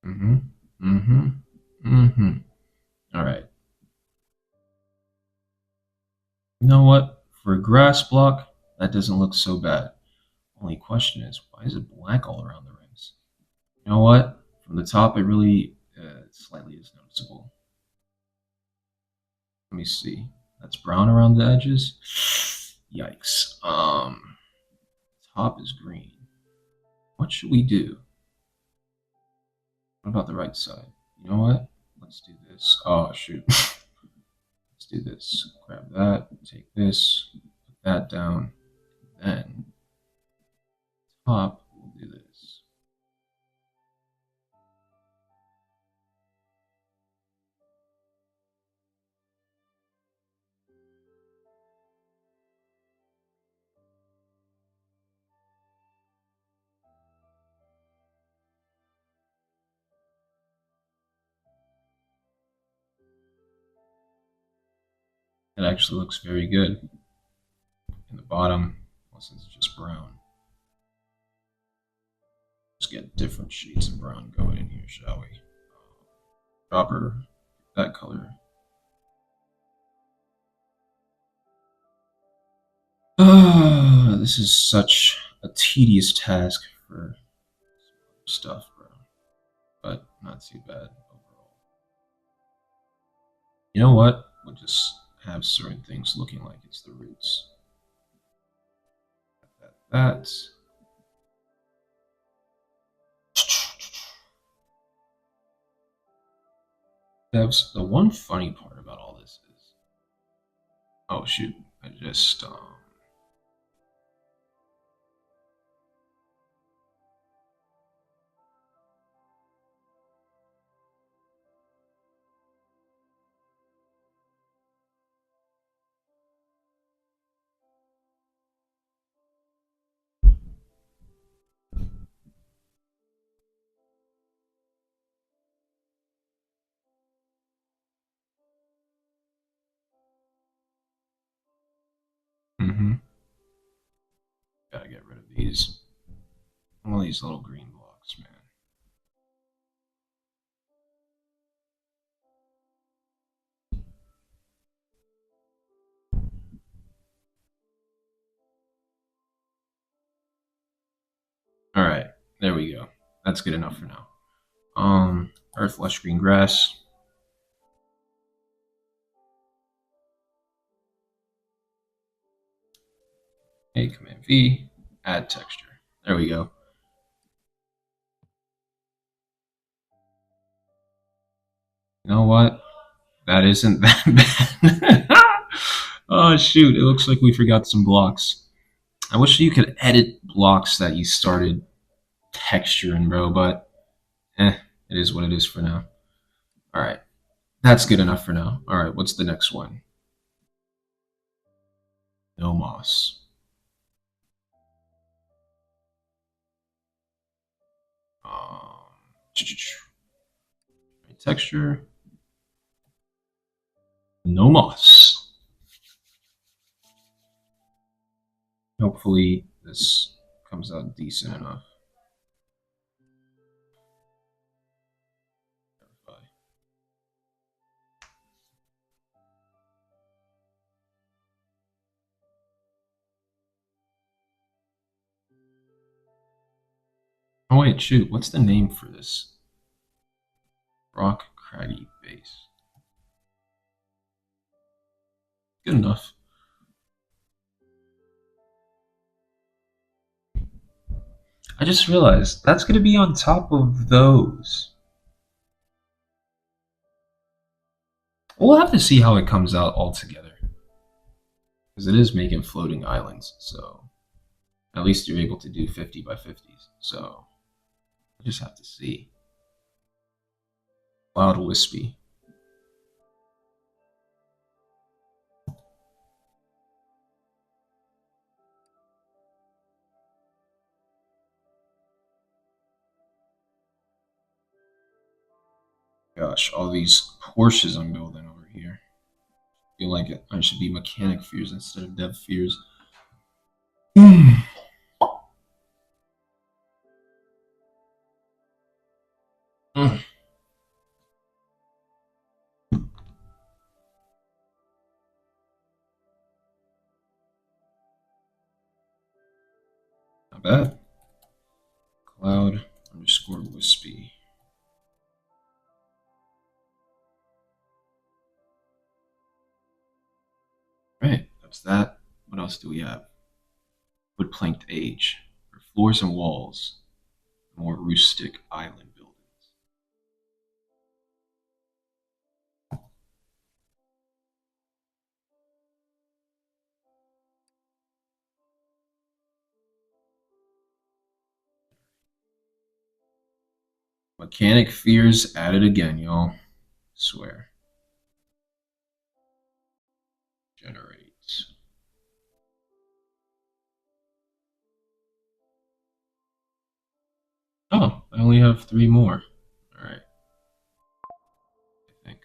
Mm-hmm. Mm-hmm. Mm-hmm. All right. You know what? For a grass block, that doesn't look so bad. Only question is, why is it black all around the rims? You know what? From the top, it really slightly is noticeable. Let me see. That's brown around the edges. Yikes. Top is green. What should we do? What about the right side? You know what? Let's do this. Oh shoot. Let's do this. Grab that. Take this. Put that down. Then top. We'll do this. It actually looks very good. In the bottom, well, since it's just brown. Let's get different shades of brown going in here, shall we? Dropper, that color. This is such a tedious task for stuff, bro. But not too bad overall. You know what? We'll just have certain things looking like it's the roots. That. Devs, the one funny part about all this is, oh shoot, I just gotta get rid of these. All these little green blocks, man. All right, there we go. That's good enough for now. Earth, lush green grass. Hey, Command V, add texture. There we go. You know what? That isn't that bad. Oh shoot! It looks like we forgot some blocks. I wish you could edit blocks that you started texturing, bro, but it is what it is for now. All right. That's good enough for now. All right, what's the next one? No moss. Um, texture. No moss. Hopefully this comes out decent enough. Oh wait, shoot. What's the name for this? Rock craggy base. Good enough. I just realized that's going to be on top of those. We'll have to see how it comes out altogether. Because it is making floating islands, so at least you're able to do 50 by 50s. So we'll just have to see. Cloud wispy. Gosh, all these Porsches I'm building over here. I feel like I should be mechanic fears instead of dev fears. Not bad. Cloud underscore wispy. Right, that's that. What else do we have? Wood planked age. For floors and walls. More rustic island buildings. Mechanic fears added again, y'all. Swear. Generate. Oh, I only have 3 more. Alright. I think.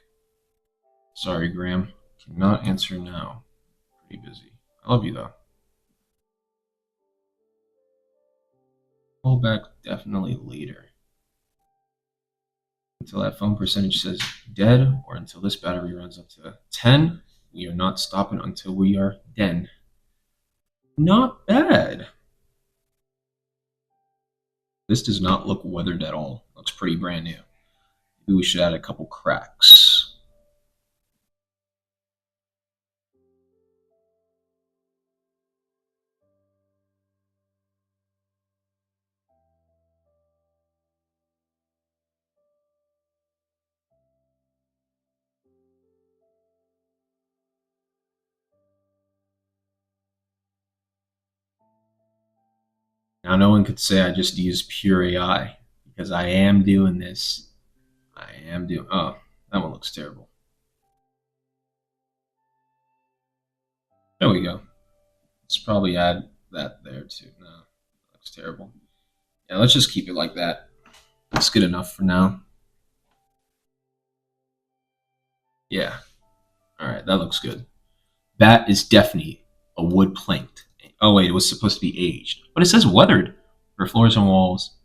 Sorry, Graham. Cannot answer now. Pretty busy. I love you, though. Call back definitely later. Until that phone percentage says dead, or until this battery runs up to 10, we are not stopping until we are dead. Not bad. This does not look weathered at all. Looks pretty brand new. Maybe we should add a couple cracks. Now, no one could say I just used pure AI because I am doing this. I am doing. Oh, that one looks terrible. There we go. Let's probably add that there too. No, that looks terrible. Yeah, let's just keep it like that. That's good enough for now. Yeah. All right, that looks good. That is definitely a wood planked. Oh wait, it was supposed to be aged, but it says weathered for floors and walls.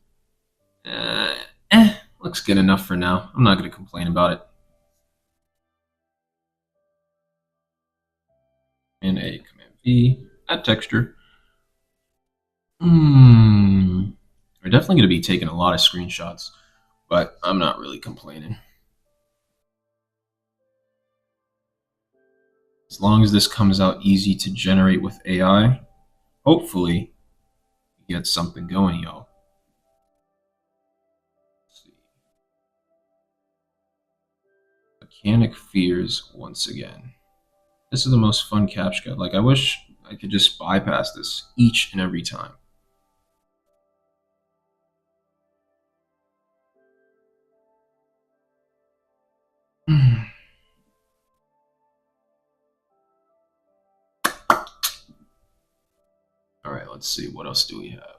Looks good enough for now. I'm not going to complain about it. And a Command V, add texture. We're definitely going to be taking a lot of screenshots, but I'm not really complaining. As long as this comes out easy to generate with AI, hopefully we get something going, y'all. Let's see. Mechanic fears once again. This is the most fun captcha. Like, I wish I could just bypass this each and every time. All right, let's see. What else do we have?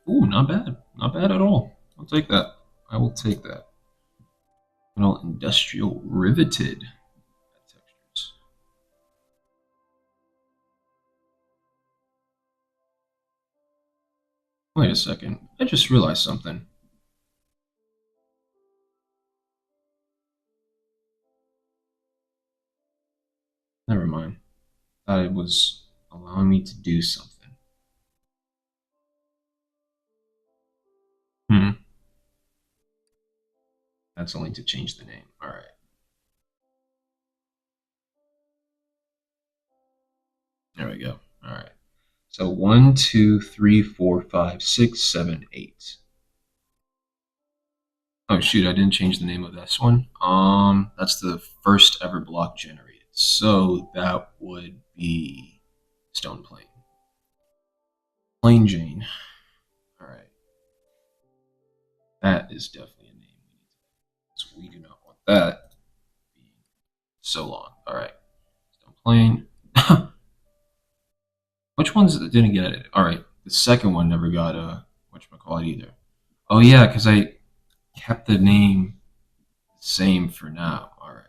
Ooh, not bad. Not bad at all. I'll take that. I will take that. Little industrial riveted textures. Wait a second. I just realized something. Never mind. Thought it was allowing me to do something. Hmm. That's only to change the name. All right. There we go. All right. So 1, 2, 3, 4, 5, 6, 7, 8. Oh shoot, I didn't change the name of this one. That's the first ever block generated. So that would be Stone Plane. Plain Jane. All right. That is definitely a name we need to. So we do not want that being so long. All right. Stone Plane. Which ones didn't get it? All right. The second one never got whatchamacallit either. Oh yeah, because I kept the name the same for now. All right.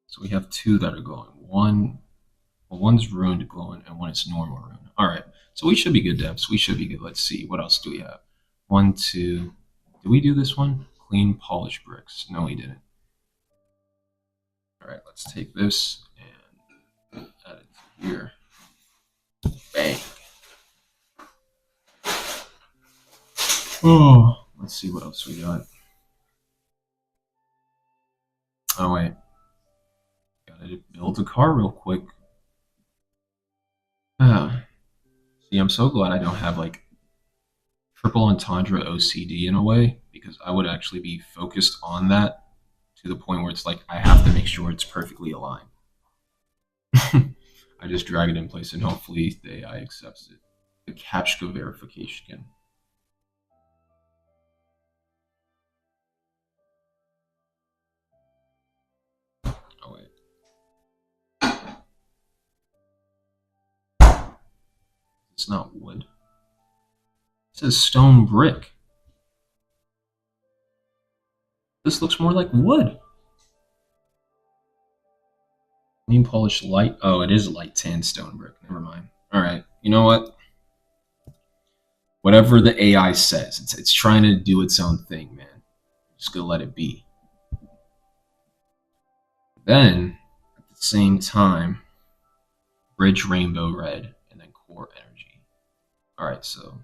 So we have two that are glowing. One's ruined glowing, and one is normal ruined. All right. So we should be good, devs. We should be good. Let's see. What else do we have? 1, 2. Did we do this one? Clean polished bricks. No, we didn't. All right. Let's take this and add it to here. Bang. Oh, let's see what else we got. Oh wait, gotta build a car real quick. Ah, see, I'm so glad I don't have like triple entendre OCD in a way because I would actually be focused on that to the point where it's like I have to make sure it's perfectly aligned. I just drag it in place and hopefully the AI accepts it. The CAPTCHA verification. Oh wait, it's not wood. It says stone brick. This looks more like wood. Clean polished light. Oh, it is light tan stone brick. Never mind. All right. You know what? Whatever the AI says, it's trying to do its own thing, man. Just gonna let it be. Then, at the same time, bridge rainbow red and then core energy. All right, so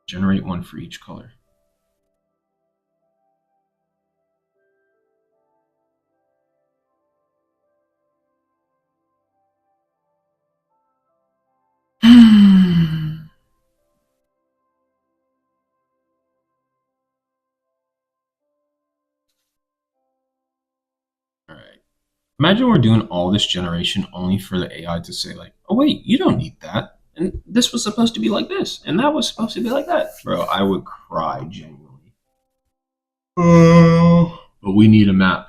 generate one for each color. All right. Imagine we're doing all this generation only for the AI to say like, "Oh wait, you don't need that." And this was supposed to be like this, and that was supposed to be like that. Bro, I would cry genuinely. But we need a map.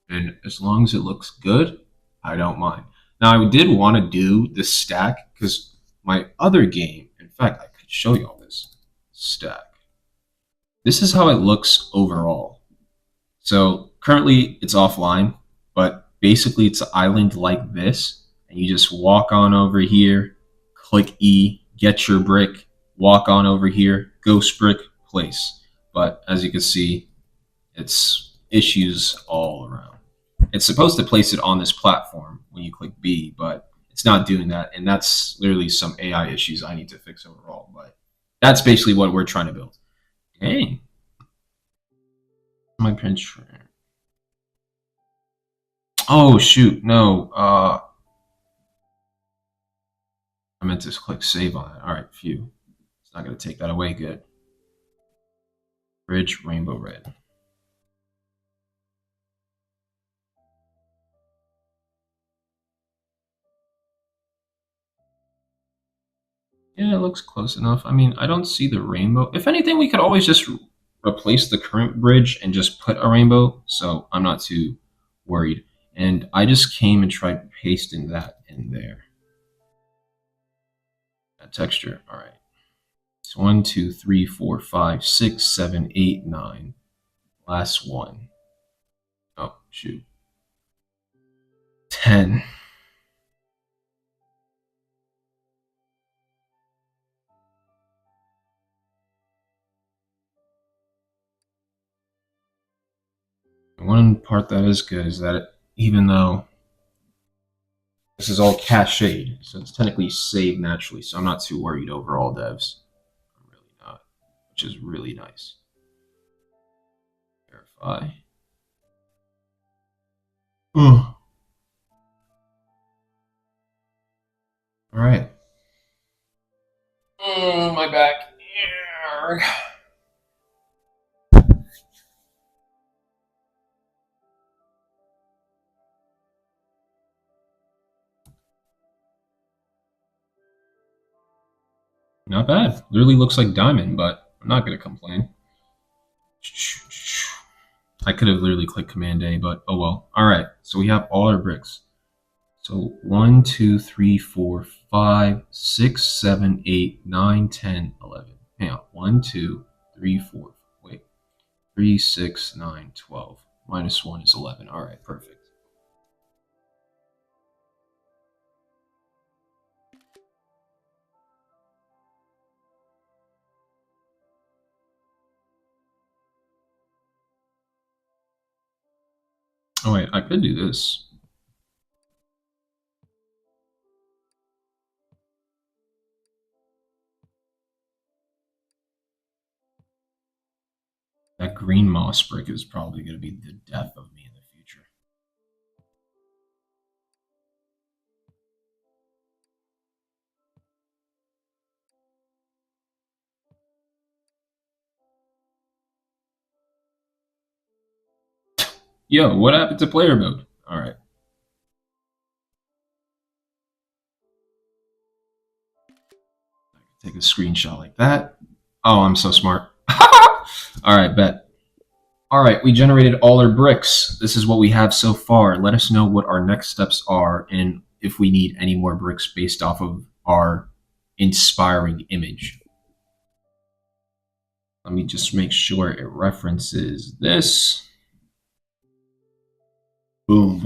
And as long as it looks good, I don't mind. Now, I did want to do the stack because my other game, in fact, I could show you all this stack. This is how it looks overall. So currently it's offline, but basically it's an island like this, and you just walk on over here, click E, get your brick, walk on over here, ghost brick, place. But as you can see, it's issues all around. It's supposed to place it on this platform when you click B, but it's not doing that, and that's literally some AI issues I need to fix overall. But that's basically what we're trying to build. Dang, my pinch. Oh shoot, no. I meant to click save on it. All right, phew. It's not going to take that away. Good. Bridge, rainbow red. Yeah, it looks close enough. I mean, I don't see the rainbow. If anything, we could always just replace the current bridge and just put a rainbow, so I'm not too worried. And I just came and tried pasting that in there. That texture. All right. It's 1, 2, 3, 4, 5, 6, 7, 8, 9. Last one. Oh, shoot. 10. One part that is good is that even though this is all cached, so it's technically saved naturally, so I'm not too worried overall, devs. I'm really not, which is really nice. Verify. Oh. All right. My back. Not bad. Literally looks like diamond, but I'm not gonna complain. I could have literally clicked Command A, but oh well. All right. So we have all our bricks. So 1, 2, 3, 4, 5, 6, 7, 8, 9, 10, 11. Hang on. 1, 2, 3, 4. Wait. 3, 6, 9, 12. Minus 1 is 11. All right. Perfect. Oh, wait. I could do this. That green moss brick is probably going to be the death of me in the future. Yo, what happened to player mode? All right. Take a screenshot like that. Oh, I'm so smart. All right, bet. All right, we generated all our bricks. This is what we have so far. Let us know what our next steps are and if we need any more bricks based off of our inspiring image. Let me just make sure it references this. Boom.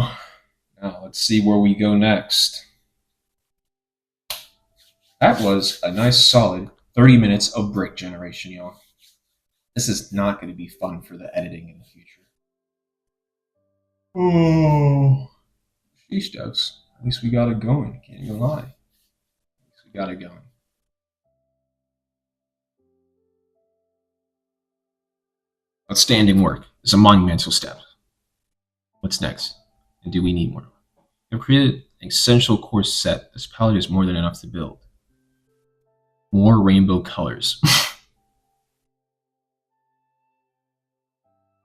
Now let's see where we go next. That was a nice solid 30 minutes of brick generation, y'all. This is not going to be fun for the editing in the future. Oh, sheesh, devs. At least we got it going. Can't even lie. At least we got it going. Outstanding work. It's a monumental step. What's next? And do we need more? We've created an essential core set. This palette is more than enough to build. More rainbow colors.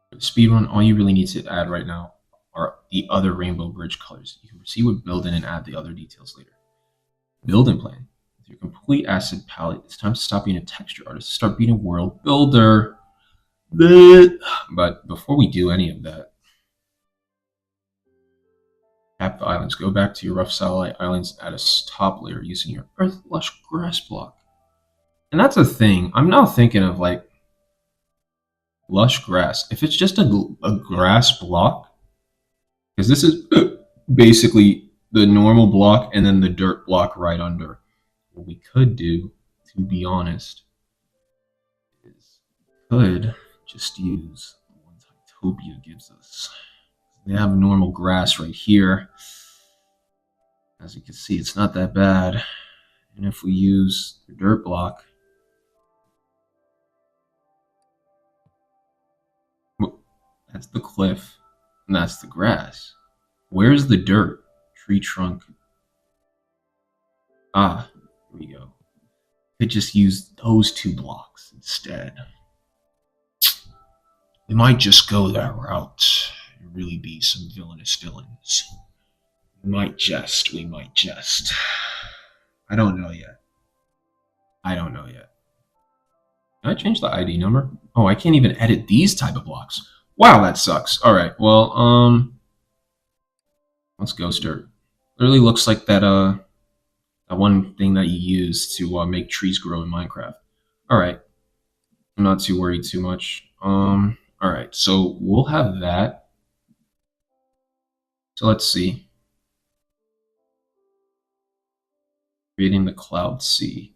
For the speedrun, all you really need to add right now are the other rainbow bridge colors. You can proceed with building and add the other details later. Building plan. With your complete asset palette, it's time to stop being a texture artist, start being a world builder. But before we do any of that, tap the islands. Go back to your rough satellite islands, add a top layer using your earth lush grass block. And that's a thing. I'm now thinking of like lush grass. If it's just a grass block, because this is basically the normal block and then the dirt block right under. What we could do, to be honest, is could just use the ones Hytopia gives us. They have normal grass right here. As you can see, it's not that bad. And if we use the dirt block, that's the cliff, and that's the grass. Where's the dirt? Tree trunk. Ah, we go. Could just use those two blocks instead. We might just go that route and really be some villainous villains. We might just. I don't know yet. Can I change the ID number? Oh, I can't even edit these type of blocks. Wow, that sucks. All right, well, let's go start. Literally looks like that one thing that you use to make trees grow in Minecraft. All right, I'm not too worried too much. All right, so we'll have that. So let's see. Creating the cloud sea.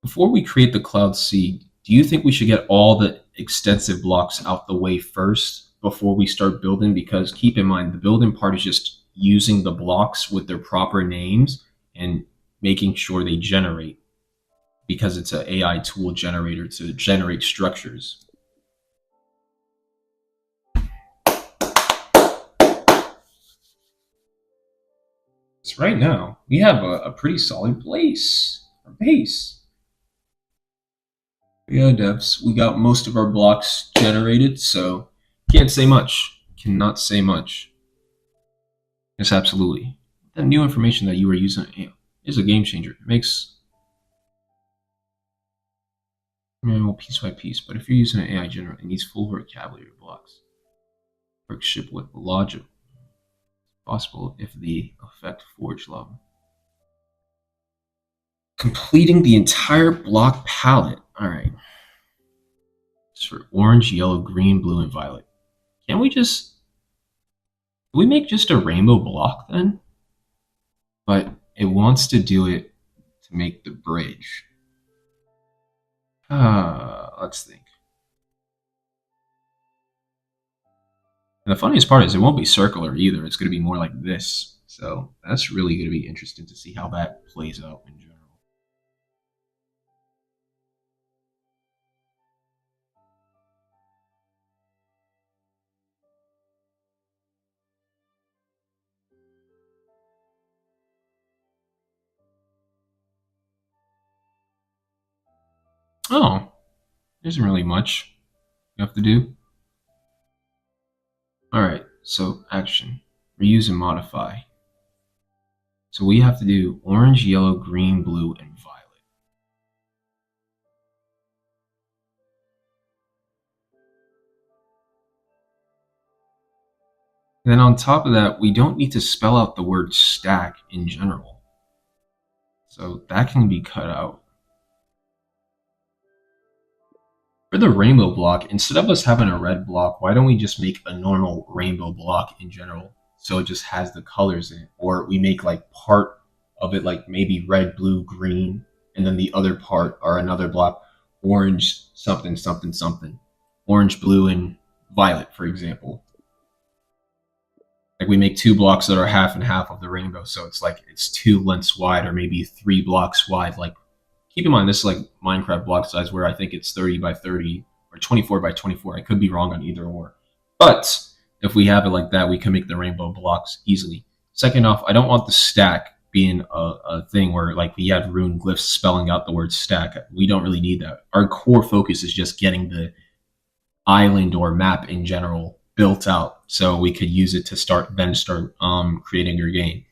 Before we create the cloud sea, do you think we should get all the extensive blocks out the way first before we start building? Because keep in mind, the building part is just using the blocks with their proper names and making sure they generate, because it's an AI tool generator to generate structures. So right now, we have a pretty solid base. Yeah, devs, we got most of our blocks generated, so can't say much. Cannot say much. Yes, absolutely. The new information that you were using is a game changer. It makes manual piece by piece, but if you're using an AI generator, it needs full vocabulary blocks. Workship with logic possible if the effect forge level. Completing the entire block palette. All right. It's for orange, yellow, green, blue, and violet. Can we just... Do we make just a rainbow block then? But it wants to do it to make the bridge. Let's think. And the funniest part is it won't be circular either. It's going to be more like this. So that's really going to be interesting to see how that plays out in general. Oh, there isn't really much you have to do. All right, so action, reuse and modify. So we have to do orange, yellow, green, blue, and violet. And then on top of that, we don't need to spell out the word stack in general. So that can be cut out. For the rainbow block, instead of us having a red block, why don't we just make a normal rainbow block in general? So it just has the colors in it. Or we make like part of it like maybe red, blue, green, and then the other part or another block, orange, something, something, something. Orange, blue, and violet, for example. Like we make two blocks that are half and half of the rainbow. So it's like it's 2 lengths wide or maybe 3 blocks wide. Like keep in mind, this is like Minecraft block size where I think it's 30 by 30 or 24 by 24. I could be wrong on either or. But if we have it like that, we can make the rainbow blocks easily. Second off, I don't want the stack being a thing where like we have rune glyphs spelling out the word stack. We don't really need that. Our core focus is just getting the island or map in general built out so we could use it to start creating your game.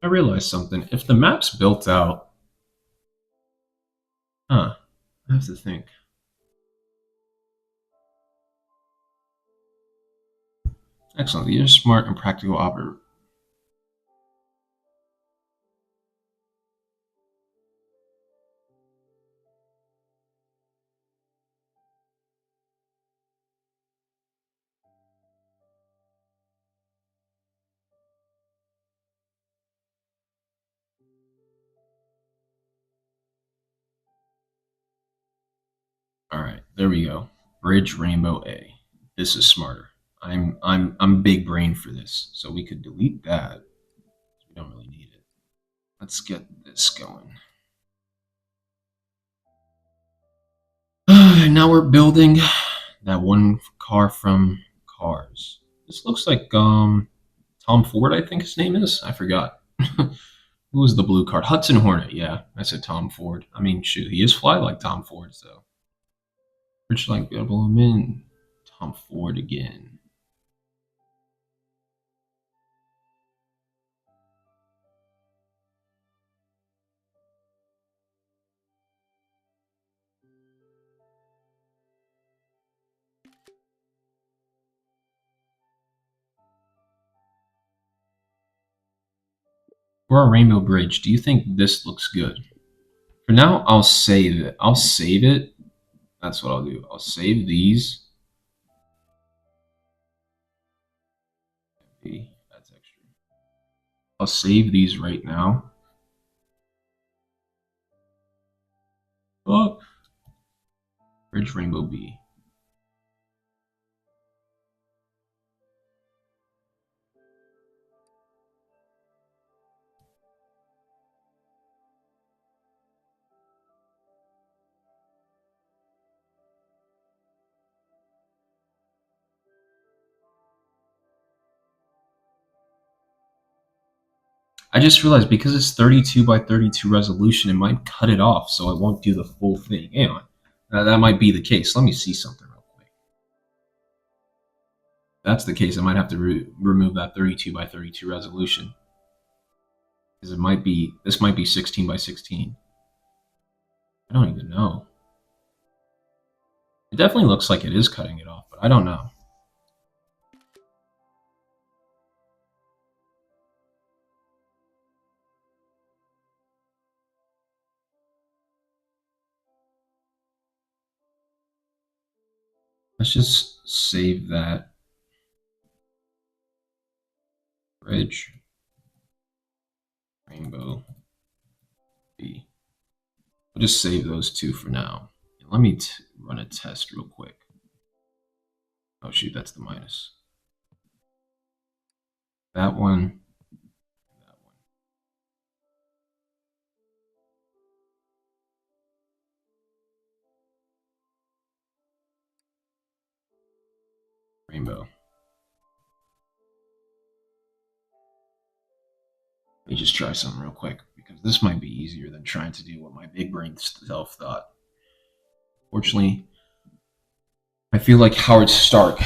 I realized something. If the map's built out, I have to think. Excellent. You're smart and practical operator. All right, there we go. Bridge Rainbow A. This is smarter. I'm big brain for this, so we could delete that. We don't really need it. Let's get this going. now we're building that one car from Cars. This looks like Tom Ford, I think his name is. I forgot. Who was the blue card? Hudson Hornet. Yeah, I said Tom Ford. I mean, shoot, he is fly like Tom Ford, so. Rich like gotta blow him in. Tom Ford again. For a Rainbow Bridge, do you think this looks good? For now, I'll save it. I'll save it. That's what I'll do. I'll save these. That's extra. I'll save these right now. Oh, Bridge Rainbow B. I just realized because it's 32 by 32 resolution, it might cut it off, so it won't do the full thing. Hang on. That might be the case. Let me see something real quick. If that's the case, I might have to remove that 32 by 32 resolution. Because this might be 16 by 16. I don't even know. It definitely looks like it is cutting it off, but I don't know. Let's just save that. Bridge. Rainbow B. We'll just save those two for now. Let me run a test real quick. Oh shoot, that's the minus. That one. That one. Rainbow. Let me just try something real quick because this might be easier than trying to do what my big brain self thought. Fortunately, I feel like Howard Stark.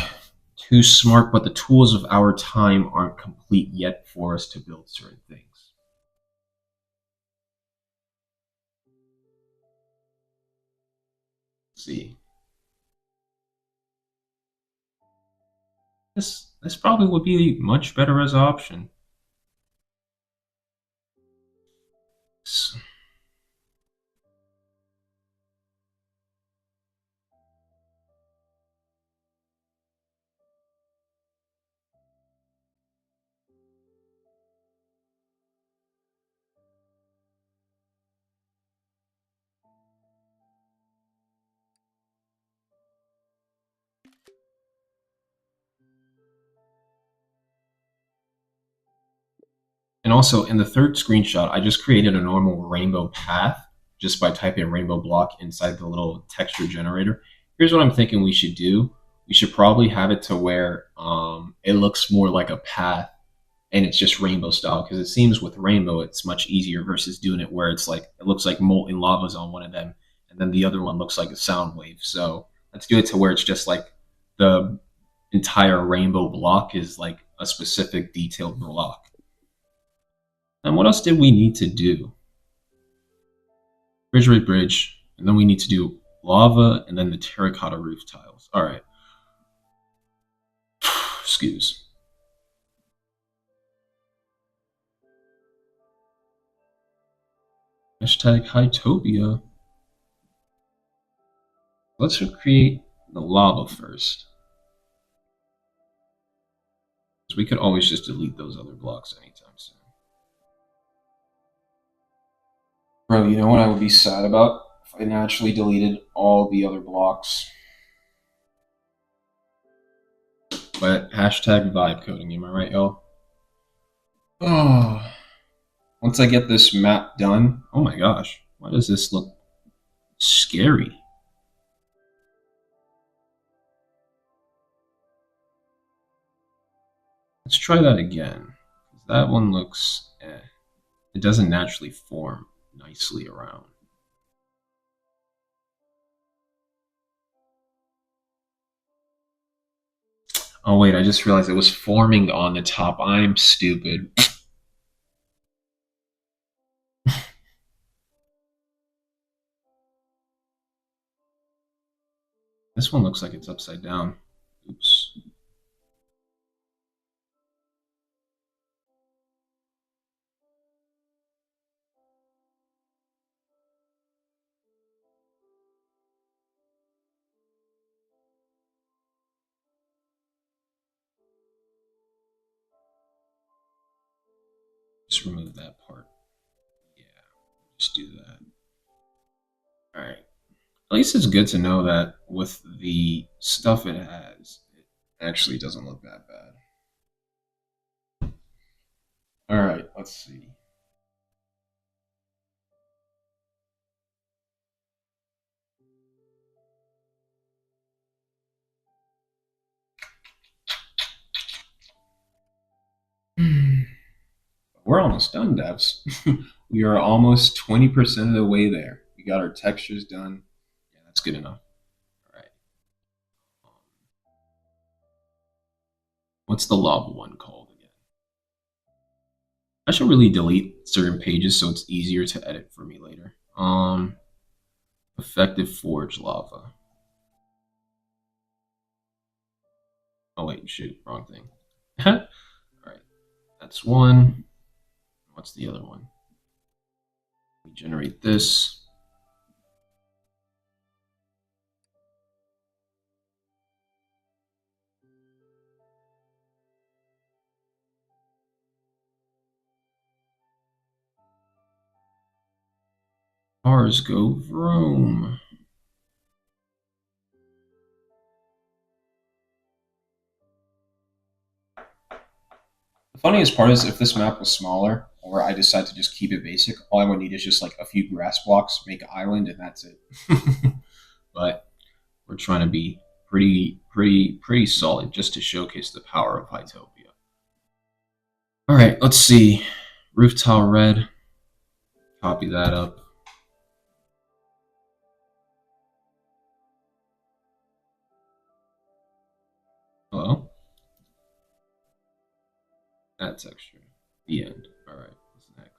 Too smart, but the tools of our time aren't complete yet for us to build certain things. Let's see. This probably would be much better as an option. And also, in the third screenshot, I just created a normal rainbow path just by typing rainbow block inside the little texture generator. Here's what I'm thinking we should do. We should probably have it to where it looks more like a path and it's just rainbow style because it seems with rainbow it's much easier versus doing it where it's like it looks like molten lava's on one of them and then the other one looks like a sound wave. So let's do it to where it's just like the entire rainbow block is like a specific detailed block. And what else did we need to do? Bridge, right, bridge, and then we need to do lava and then the terracotta roof tiles. All right. Excuse. Hashtag Hytopia. Let's create the lava first. So we could always just delete those other blocks anytime soon. Bro, you know what I would be sad about? If I naturally deleted all the other blocks. But hashtag vibe coding, am I right, y'all? Oh. Once I get this map done, oh my gosh, why does this look scary? Let's try that again. That one looks it doesn't naturally form nicely around. Oh wait, I just realized it was forming on the top. I'm stupid. This one looks like it's upside down. Oops. Just remove that part. Yeah, just do that. All right. At least it's good to know that with the stuff it has, it actually doesn't look that bad. All right, let's see. We're almost done, devs. We are almost 20% of the way there. We got our textures done. Yeah, that's good enough. All right. What's the lava one called again? I should really delete certain pages so it's easier to edit for me later. Effective forge lava. Oh wait, shoot, wrong thing. All right, that's one. What's the other one? We generate this. Cars go vroom. The funniest part is if this map was smaller, or I decide to just keep it basic, all I would need is just like a few grass blocks, make an island, and that's it. But we're trying to be pretty solid just to showcase the power of Hytopia. All right, let's see. Roof tile red. Copy that up. Hello? Add texture. The end. All right, what's next?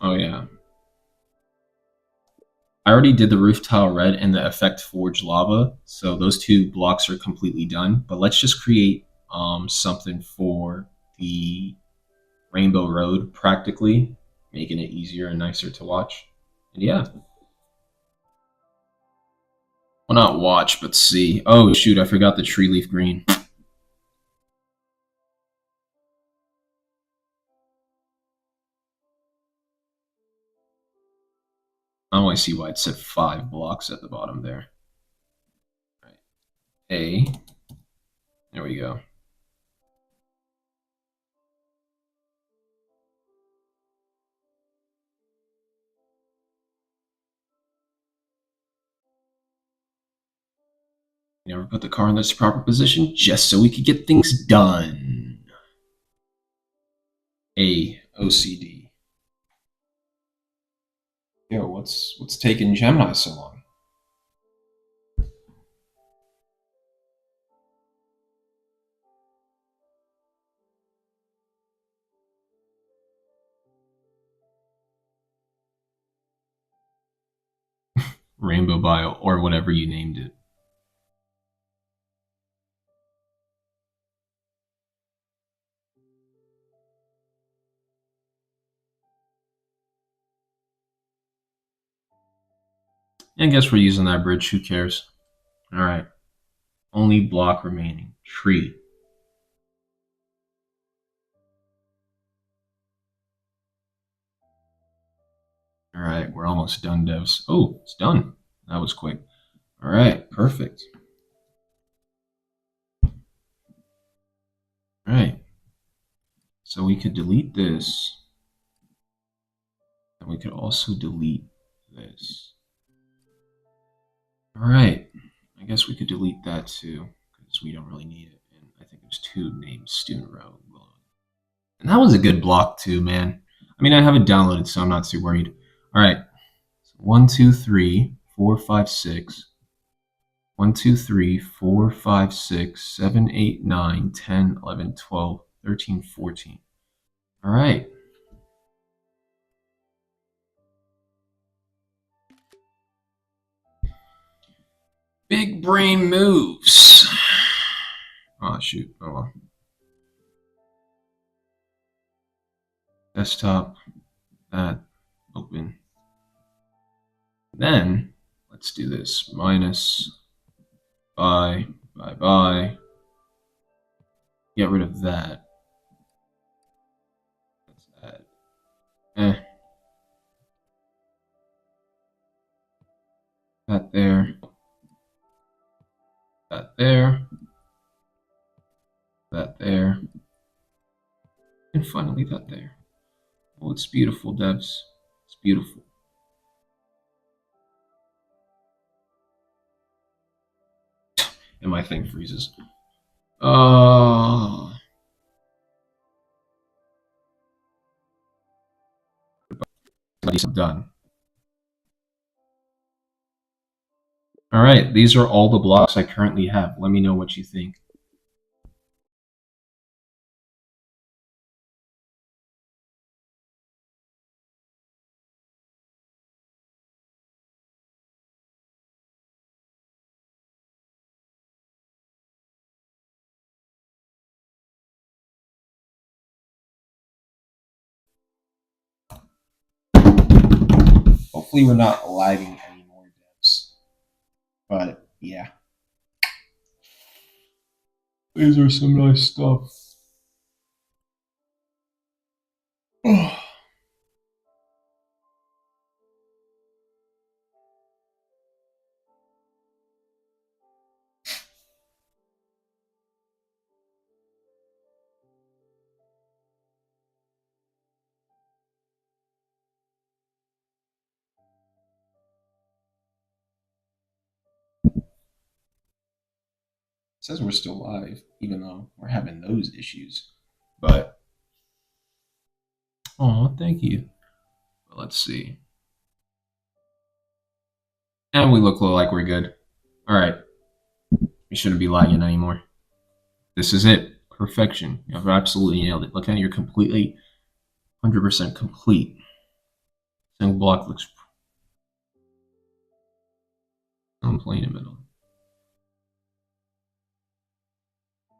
Oh yeah. I already did the roof tile red and the effect forge lava, so those two blocks are completely done. But let's just create something for the rainbow road practically, making it easier and nicer to watch. And yeah, well, not watch, but see. Oh shoot, I forgot the tree leaf green. I only see why it said 5 blocks at the bottom there. Right. A. There we go. Never put the car in its proper position just so we could get things done. A. OCD. Yo, what's taking Gemini so long? Rainbow Bio or whatever you named it. I guess we're using that bridge. Who cares? All right. Only block remaining. Tree. All right. We're almost done, devs. Oh, it's done. That was quick. All right. Perfect. All right. So we could delete this. And we could also delete this. All right. I guess we could delete that too, because we don't really need it. And I think there's two named student row below. And that was a good block too, man. I mean, I have it downloaded, so I'm not too worried. All right. So 1, 2, 3, 4, 5, 6. 1, 2, 3, 4, 5, 6, 7, 8, 9, 10, 11, 12, 13, 14. All right. Big brain moves. Oh, shoot. Oh, well. Desktop. That. Open. Then, let's do this. Minus. Bye. Bye. Bye. Get rid of that. That's that. That there. That there. That there. And finally that there. Oh, it's beautiful, devs. It's beautiful. And my thing freezes. I'm done. All right, these are all the blocks I currently have. Let me know what you think. Hopefully we're not lagging anymore, devs. But yeah. These are some nice stuff. It says we're still live, even though we're having those issues. But oh, thank you. Let's see. And we look like we're good. All right. We shouldn't be lagging anymore. This is it. Perfection. You've absolutely nailed it. Look at it. You're completely 100% complete. Single block looks on plain in the middle.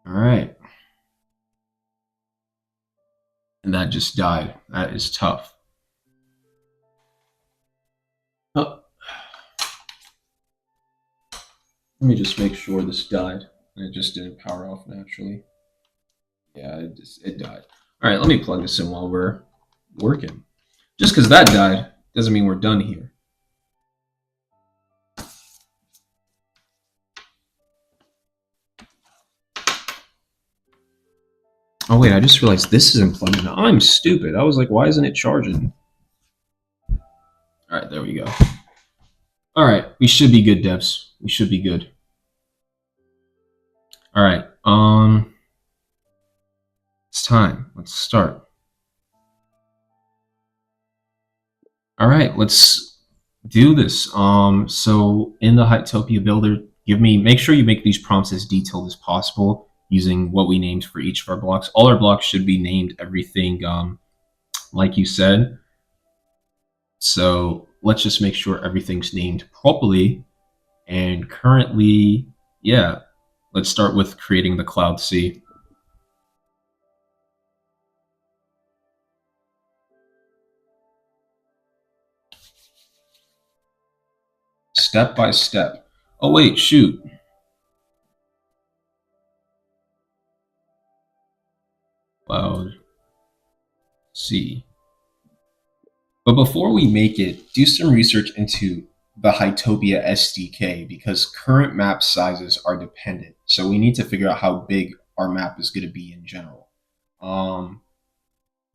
All right. And that just died. That is tough. Oh. Let me just make sure this died. It just didn't power off naturally. Yeah, it died. All right, let me plug this in while we're working. Just because that died doesn't mean we're done here. Oh wait, I just realized this isn't plugged in. I'm stupid. I was like, why isn't it charging? All right, there we go. All right, we should be good, devs. We should be good. All right, it's time. Let's start. All right, let's do this. So in the Hytopia builder, make sure you make these prompts as detailed as possible using what we named for each of our blocks. All our blocks should be named everything like you said. So let's just make sure everything's named properly. And currently, yeah, let's start with creating the cloud C. Step by step. Oh wait, shoot. Cloud C. But before we make it, do some research into the Hytopia SDK because current map sizes are dependent. So we need to figure out how big our map is going to be in general.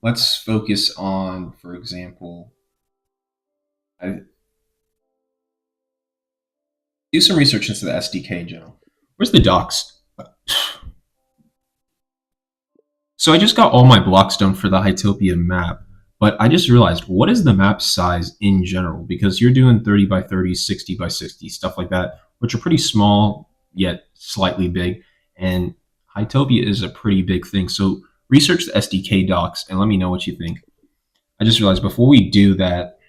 Let's focus on, for example, I do some research into the SDK in general. Where's the docs? So I just got all my blocks done for the Hytopia map, but I just realized what is the map size in general? Because you're doing 30 by 30, 60 by 60, stuff like that, which are pretty small yet slightly big. And Hytopia is a pretty big thing. So research the SDK docs and let me know what you think. I just realized before we do that,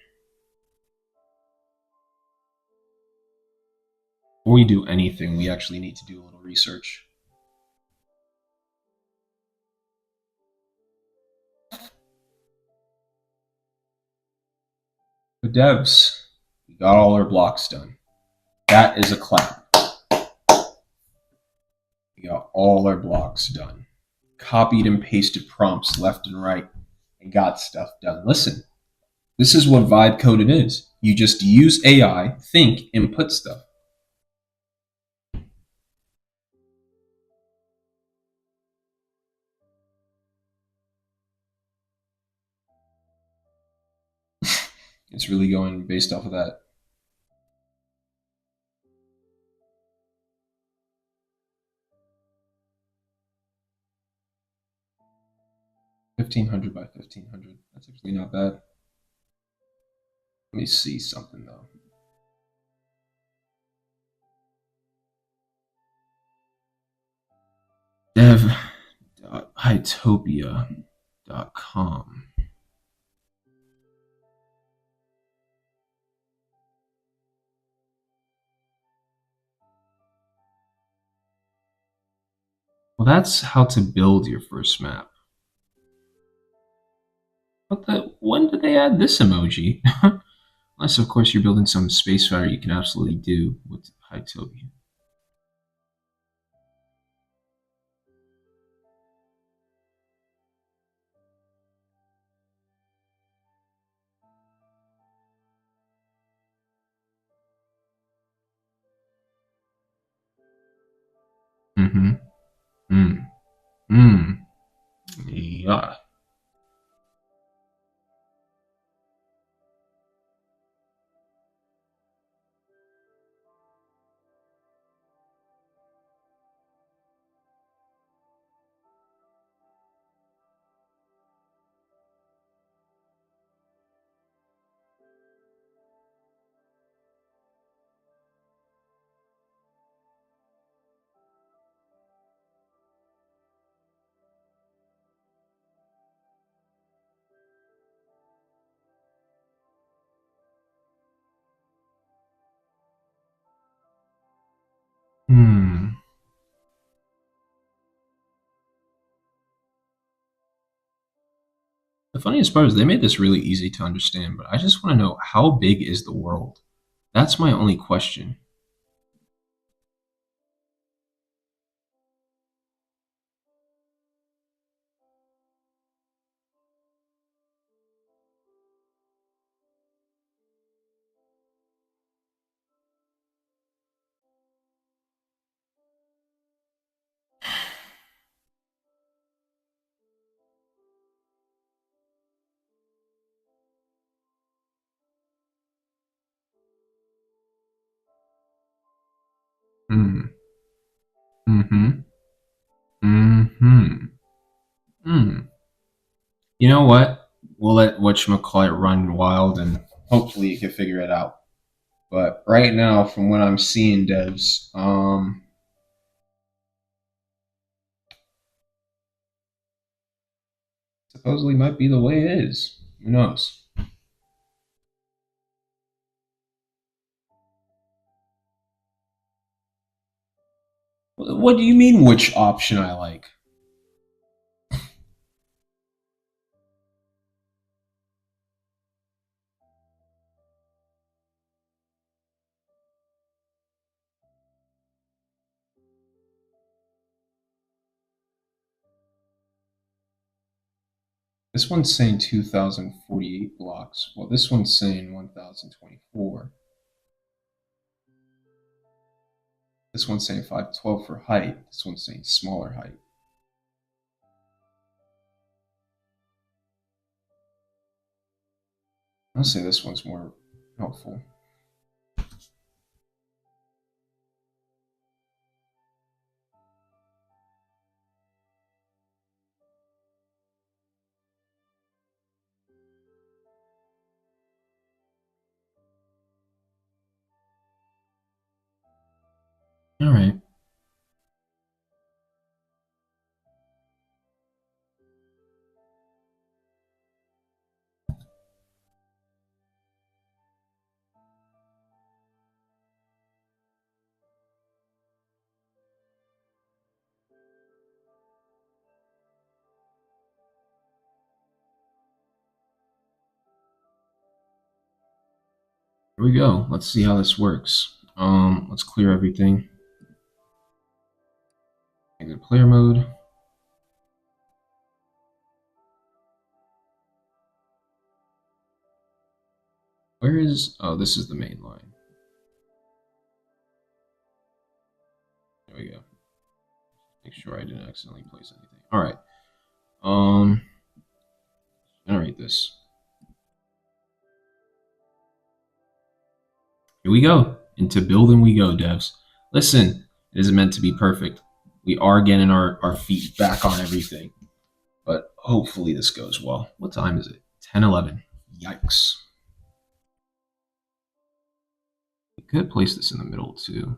before we do anything, we actually need to do a little research. The devs, we got all our blocks done. That is a clap. We got all our blocks done. Copied and pasted prompts left and right and got stuff done. Listen, this is what vibe coding is. You just use AI, think, and put stuff. It's really going based off of that. $1,500 by 1,500. That's actually not bad. Let me see something though. Dev.hytopia.com. Well, that's how to build your first map. When did they add this emoji? Unless, of course, you're building some space fire you can absolutely do with Hytopia. Mm-hmm. Mm. Mm. Yeah. Hmm. The funniest part is they made this really easy to understand, but I just want to know how big is the world? That's my only question. Hmm. Mm-hmm. Mm-hmm. Hmm. You know what? We'll let whatchamacallit run wild and hopefully you can figure it out. But right now, from what I'm seeing, devs, supposedly might be the way it is. Who knows? What do you mean which option I like? This one's saying 2,048 blocks, while this one's saying 1,024. This one's saying 512 for height. This one's saying smaller height. I'll say this one's more Helpful. All right. Here we go. Let's see how this works. Let's clear everything. Exit player mode. Where is? Oh, this is the main line. There we go. Make sure I didn't accidentally place anything. All right. Um, Generate this. Here we go. Into building we go, devs. Listen, it isn't meant to be perfect. We are getting our feet back on everything. But hopefully this goes well. What time is it? 10:11. Yikes. We could place this in the middle too.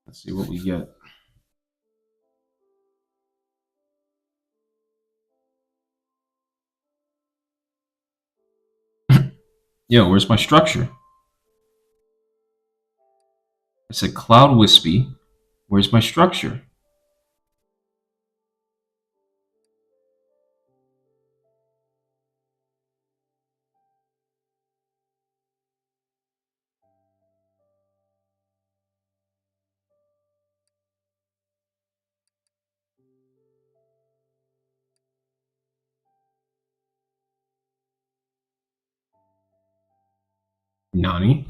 Let's see what we get. Yo, where's my structure? I said cloud wispy. Where's my structure? Nani?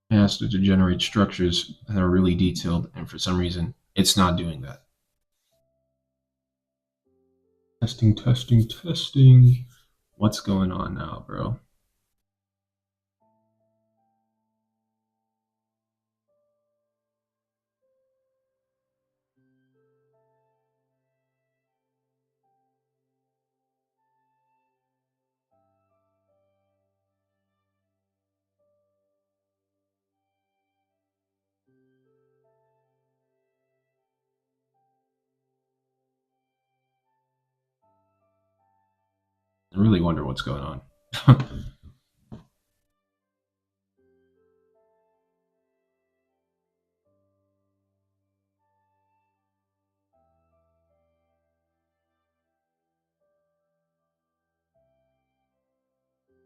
I asked it to generate structures that are really detailed, and for some reason, it's not doing that. Testing, testing, testing. What's going on now, bro? I really wonder what's going on.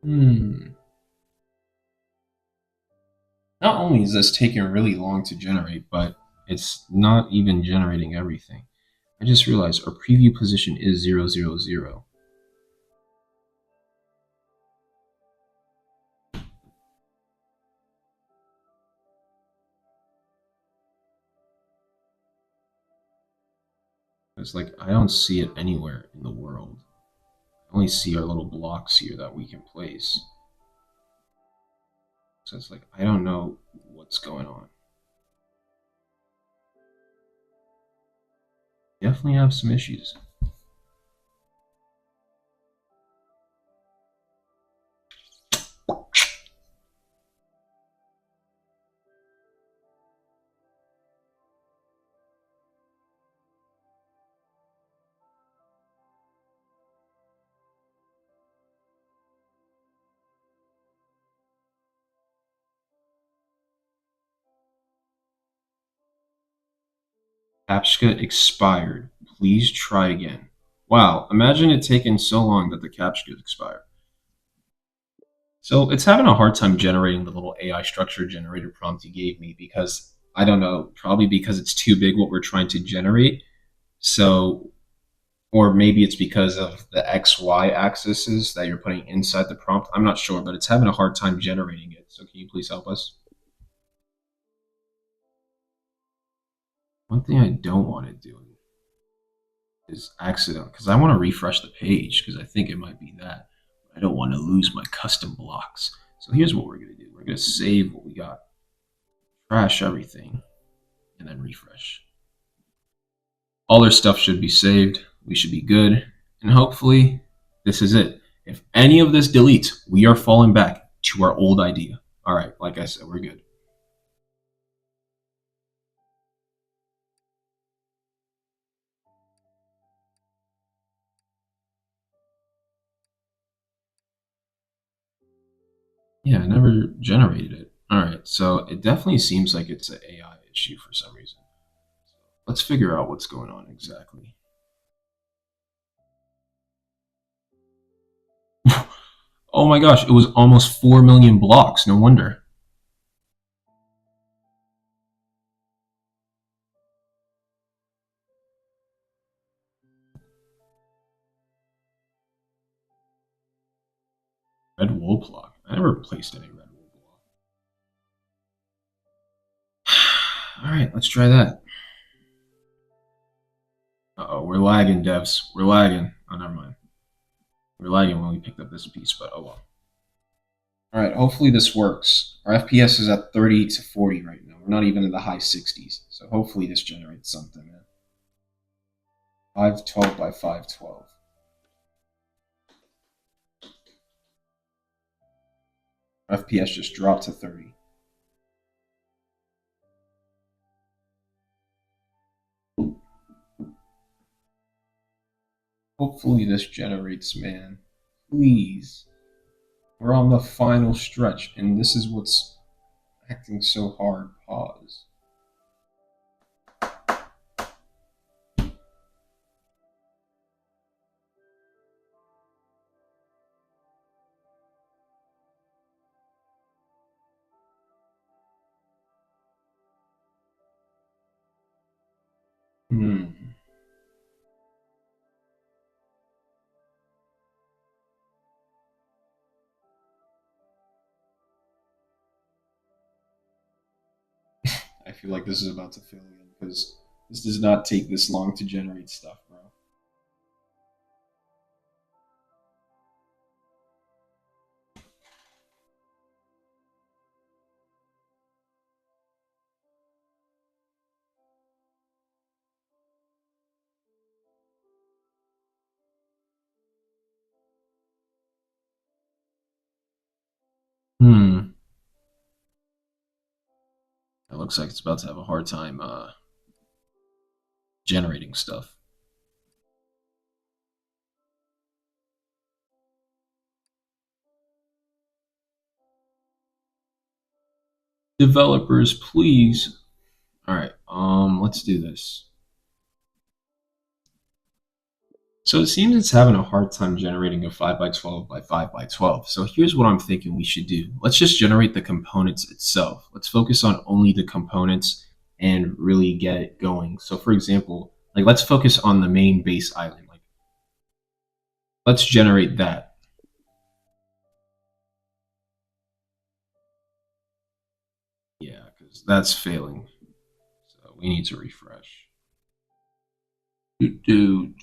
Hmm. Not only is this taking really long to generate, but it's not even generating everything. I just realized our preview position is 000. It's like I don't see it anywhere in the world. I only see our little blocks here that we can place. So it's like I don't know what's going on. Definitely have some issues. CAPTCHA expired. Please try again. Wow, imagine it taking so long that the CAPTCHA expired. So it's having a hard time generating the little AI structure generator prompt you gave me because I don't know, probably because it's too big what we're trying to generate. So, or maybe it's because of the XY axes that you're putting inside the prompt. I'm not sure, but it's having a hard time generating it. So can you please help us? One thing I don't want to do is accident because I want to refresh the page because I think it might be that. I don't want to lose my custom blocks. So here's what we're going to do. We're going to save what we got, trash everything, and then refresh. All our stuff should be saved. We should be good. And hopefully, this is it. If any of this deletes, we are falling back to our old idea. All right, like I said, we're good. Yeah, I never generated it. All right, so it definitely seems like it's an AI issue for some reason. Let's figure out what's going on exactly. Oh my gosh, it was almost 4 million blocks. No wonder. Red wool block. I never placed any red wool block. All right, let's try that. Uh-oh, we're lagging, devs. We're lagging. Oh, never mind. We're lagging when we picked up this piece, but oh well. All right, hopefully this works. Our FPS is at 30 to 40 right now. We're not even in the high 60s, so hopefully this generates something, man. 512 by 512. FPS just dropped to 30. Hopefully this generates, man. Please. We're on the final stretch, and this is what's acting so hard. Pause. Hmm. I feel like this is about to fail again because this does not take this long to generate stuff, bro. Hmm. It looks like it's about to have a hard time generating stuff. Developers, please. All right. Let's do this. So it seems it's having a hard time generating a 5 by 12 by 5 by 12. So here's what I'm thinking we should do. Let's just generate the components itself. Let's focus on only the components and really get it going. So for example, like let's focus on the main base island. Like let's generate that. Yeah, because that's failing. So we need to refresh. Do.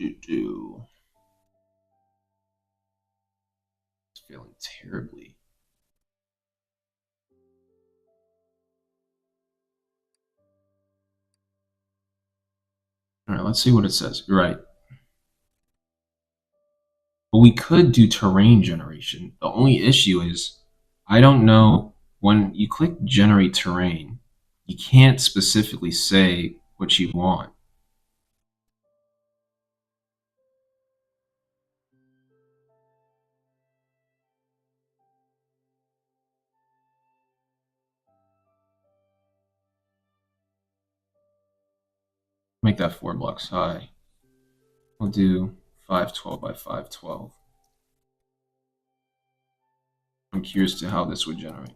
It's failing terribly. All right, let's see what it says. Right. But we could do terrain generation. The only issue is I don't know when you click generate terrain, you can't specifically say what you want. Make that 4 blocks high. We'll do 512 by 512. I'm curious to how this would generate.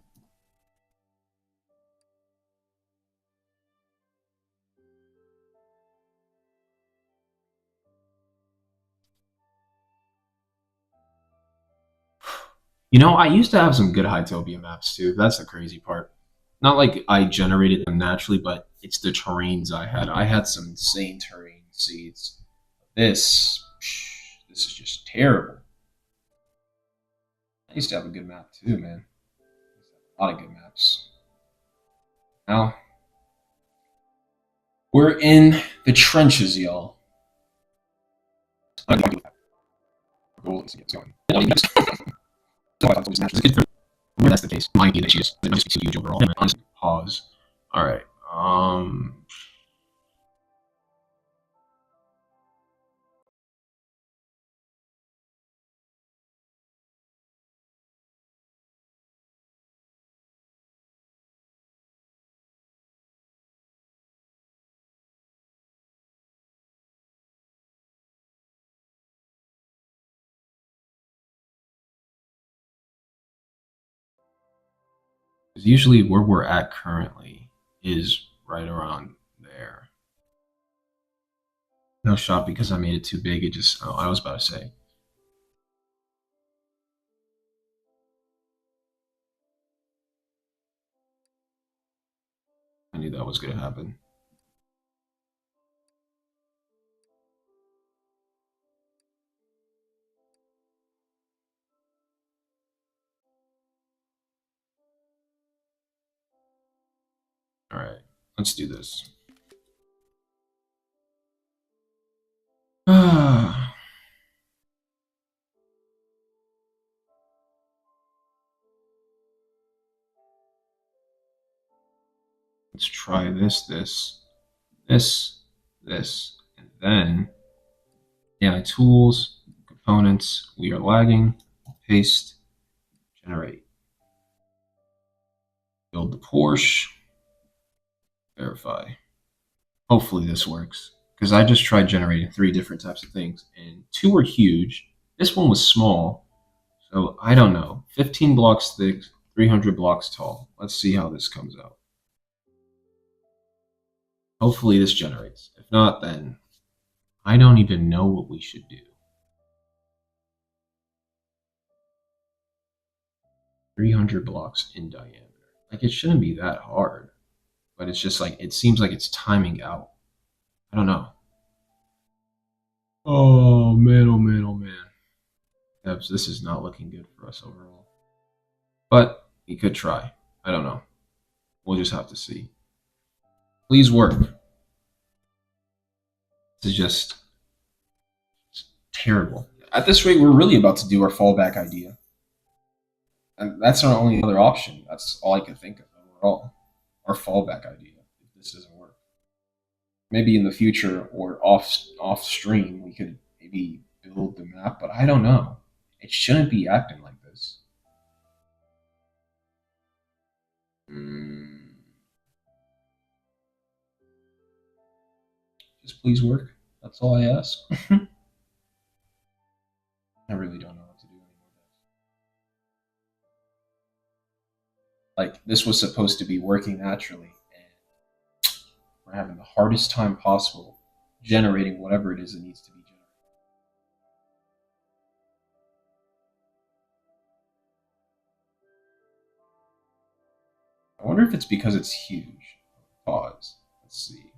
You know, I used to have some good Hytopia maps too. That's the crazy part. Not like I generated them naturally, but it's the terrains I had. I had some insane terrain seeds. This is just terrible. I used to have a good map too, man. A lot of good maps. Now we're in the trenches, y'all. I'm fine with that. Goal is to get going. Where that's the case, might be that she just it might just be too huge overall. Honestly, pause. All right. Usually where we're at currently is right around there. No shot because I made it too big. It just oh, I was about to say. I knew that was gonna happen. All right, let's do this. Let's try this, this, and then AI tools, components. We are lagging. Paste, generate. Build the Porsche. Verify. Hopefully this works because I just tried generating three different types of things and two were huge. This one was small, so I don't know. 15 blocks thick, 300 blocks tall. Let's see how this comes out. Hopefully this generates. If not, then I don't even know what we should do. 300 blocks in diameter. Like it shouldn't be that hard, but it's just like it seems like it's timing out. I don't know. Oh man, oh man, oh man. Debs, this is not looking good for us overall. But he could try. I don't know. We'll just have to see. Please work. This is just terrible. At this rate, we're really about to do our fallback idea. And that's our only other option. That's all I could think of overall. Our fallback idea, if this doesn't work. Maybe in the future or off stream, we could maybe build the map, but I don't know. It shouldn't be acting like this. Mm, just please work. That's all I ask. I really don't know what to do anymore. Like this was supposed to be working naturally, and we're having the hardest time possible generating whatever it is that needs to be generated. I wonder if it's because it's huge. Pause. Let's see.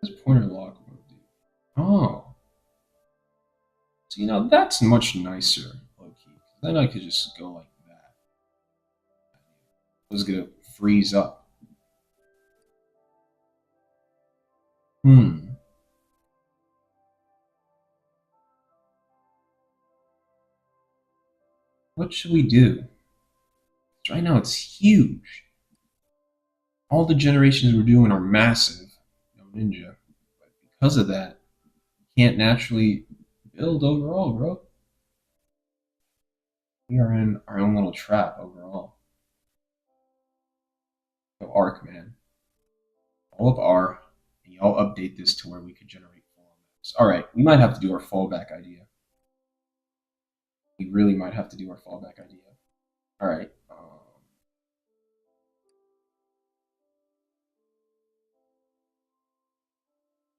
What does pointer lock mode do? Oh, so that's much nicer, low key. Then I could just go like that. It was gonna freeze up. Hmm. What should we do? Right now it's huge. All the generations we're doing are massive. No ninja. But because of that, you can't naturally build overall, bro. We are in our own little trap overall. So Arc, man. All of R, and y'all update this to where we could generate full All right, we might have to do our fallback idea. We really might have to do our fallback idea. All right.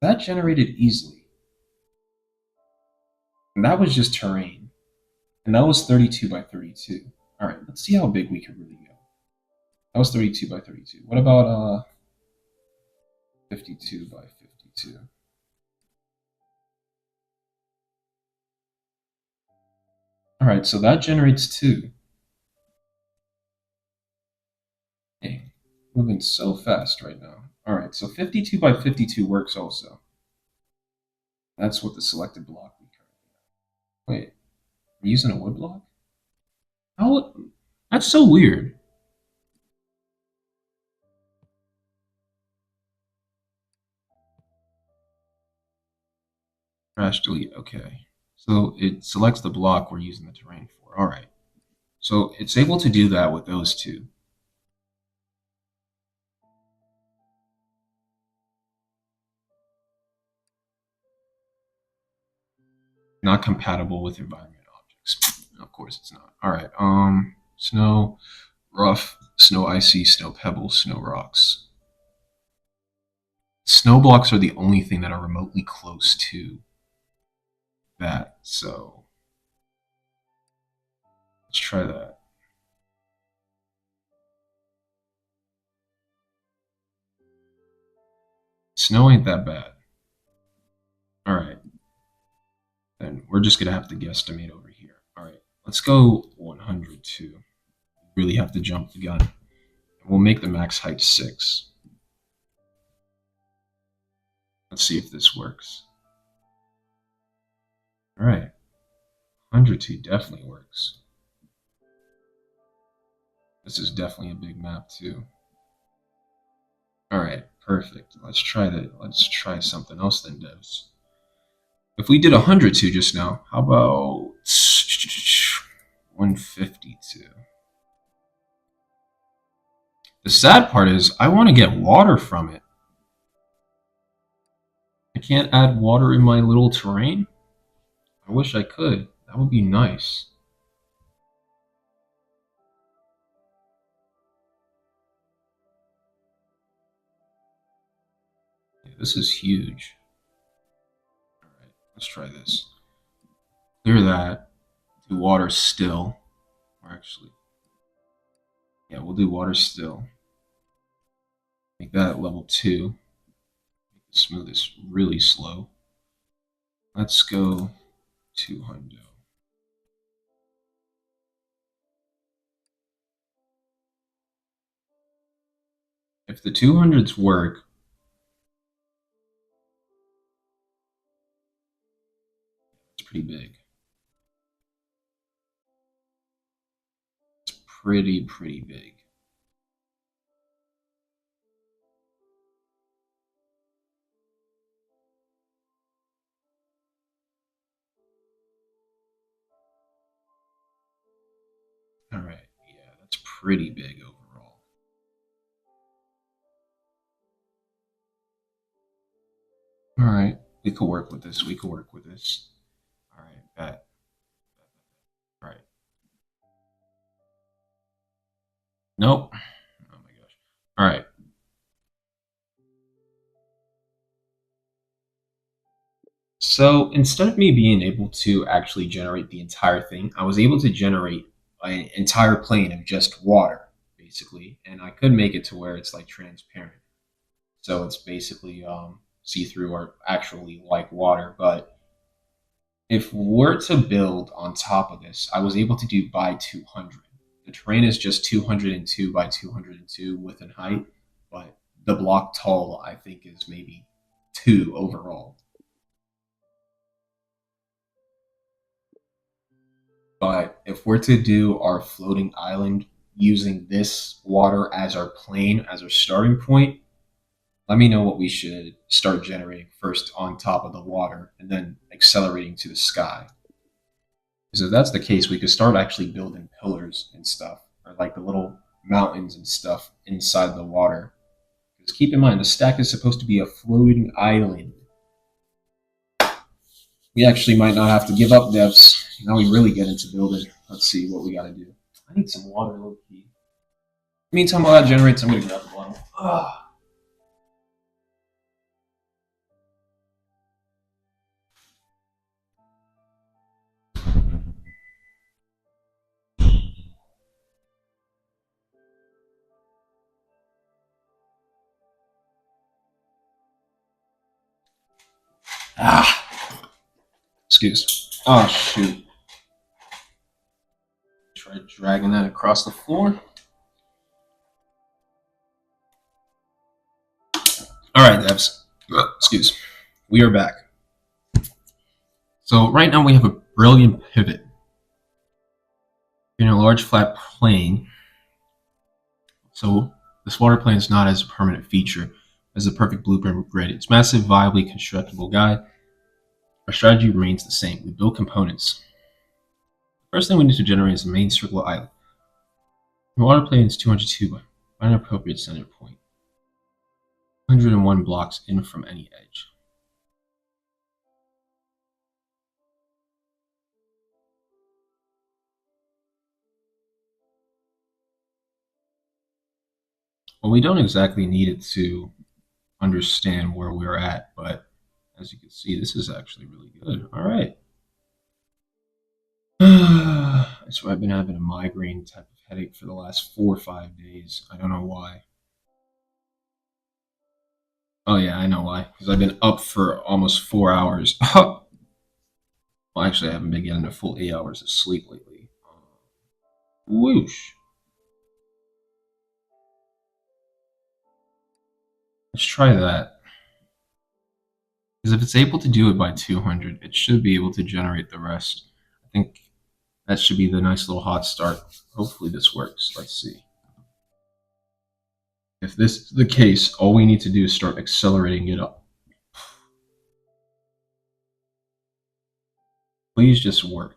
That generated easily. And that was just terrain. And that was 32 by 32. All right, let's see how big we could really go. That was 32 by 32. What about 52 by 52? All right, so that generates 2. Dang, moving so fast right now. All right, so 52 by 52 works also. That's what the selected block we currently have. Wait, we're using a wood block? How? That's so weird. Crash delete, okay. So it selects the block we're using the terrain for. All right. So it's able to do that with those two. Not compatible with environment objects. Of course it's not. All right. Snow, rough, snow icy, snow pebbles, snow rocks. Snow blocks are the only thing that are remotely close to that. So let's try that. Snow ain't that bad. All right. Then we're just gonna have to guesstimate over here. All right. Let's go 102. Really have to jump the gun. We'll make the max height 6. Let's see if this works. All right. 102 definitely works. This is definitely a big map too. All right, perfect. Let's try that. Let's try something else then, devs. If we did 102 just now, how about 152? The sad part is I want to get water from it. I can't add water in my little terrain. I wish I could. That would be nice. Yeah, this is huge. All right, let's try this. Clear that. Do water still. Or actually, yeah, we'll do water still. Make that level 2. Make the smoothest really slow. Let's go 200. If the 200s work, it's pretty big. It's pretty big. All right, yeah, that's pretty big overall. All right, we could work with this. We could work with this. All right, bet. All right. Nope. Oh my gosh. All right. So instead of me being able to actually generate the entire thing, I was able to generate an entire plane of just water, basically, and I could make it to where it's like transparent. So it's basically see through or actually like water. But if we're to build on top of this, I was able to do by 200. The terrain is just 202 by 202 width and height, but the block tall I think is maybe 2 overall. But if we're to do our floating island using this water as our plane, as our starting point, let me know what we should start generating first on top of the water and then accelerating to the sky. Because if that's the case, we could start actually building pillars and stuff, or like the little mountains and stuff inside the water. Because keep in mind, the stack is supposed to be a floating island. We actually might not have to give up devs. Now we really get into building. Let's see what we gotta do. I need some water, low key. Meantime, while that generates, I'm gonna grab the bottle. Excuse. Oh shoot. Try dragging that across the floor. All right, devs. Excuse. We are back. So right now we have a brilliant pivot in a large flat plane. So this water plane is not as a permanent feature as the perfect blueprint grid. It's massive, viably constructible guide. Our strategy remains the same. We build components. First thing we need to generate is the main circular island. The water plane is 202 by an appropriate center point. 101 blocks in from any edge. Well, we don't exactly need it to understand where we're at, but as you can see, this is actually really good. All right. That's why I've been having a migraine type of headache for the last 4 or 5 days. I don't know why. Oh yeah, I know why. Because I've been up for almost 4 hours. Well, actually, I haven't been getting a full 8 hours of sleep lately. Whoosh. Let's try that. Because if it's able to do it by 200, it should be able to generate the rest. I think that should be the nice little hot start. Hopefully this works. Let's see. If this is the case, all we need to do is start accelerating it up. Please just work.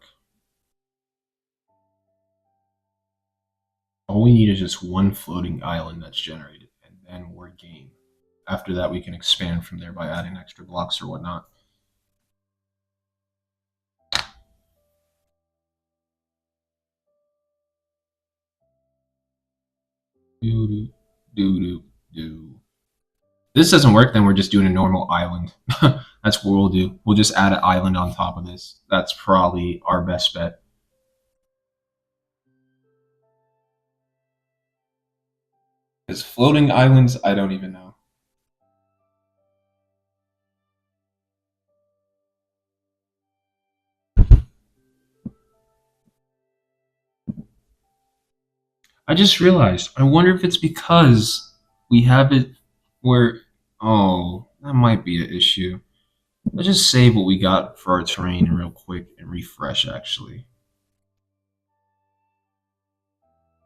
All we need is just one floating island that's generated, and then we're game. After that, we can expand from there by adding extra blocks or whatnot. Do do do do do. If this doesn't work, then we're just doing a normal island. That's what we'll do. We'll just add an island on top of this. That's probably our best bet. Because floating islands, I don't even know. I just realized. I wonder if it's because we have it where. Oh, that might be an issue. Let's just save what we got for our terrain real quick and refresh, actually.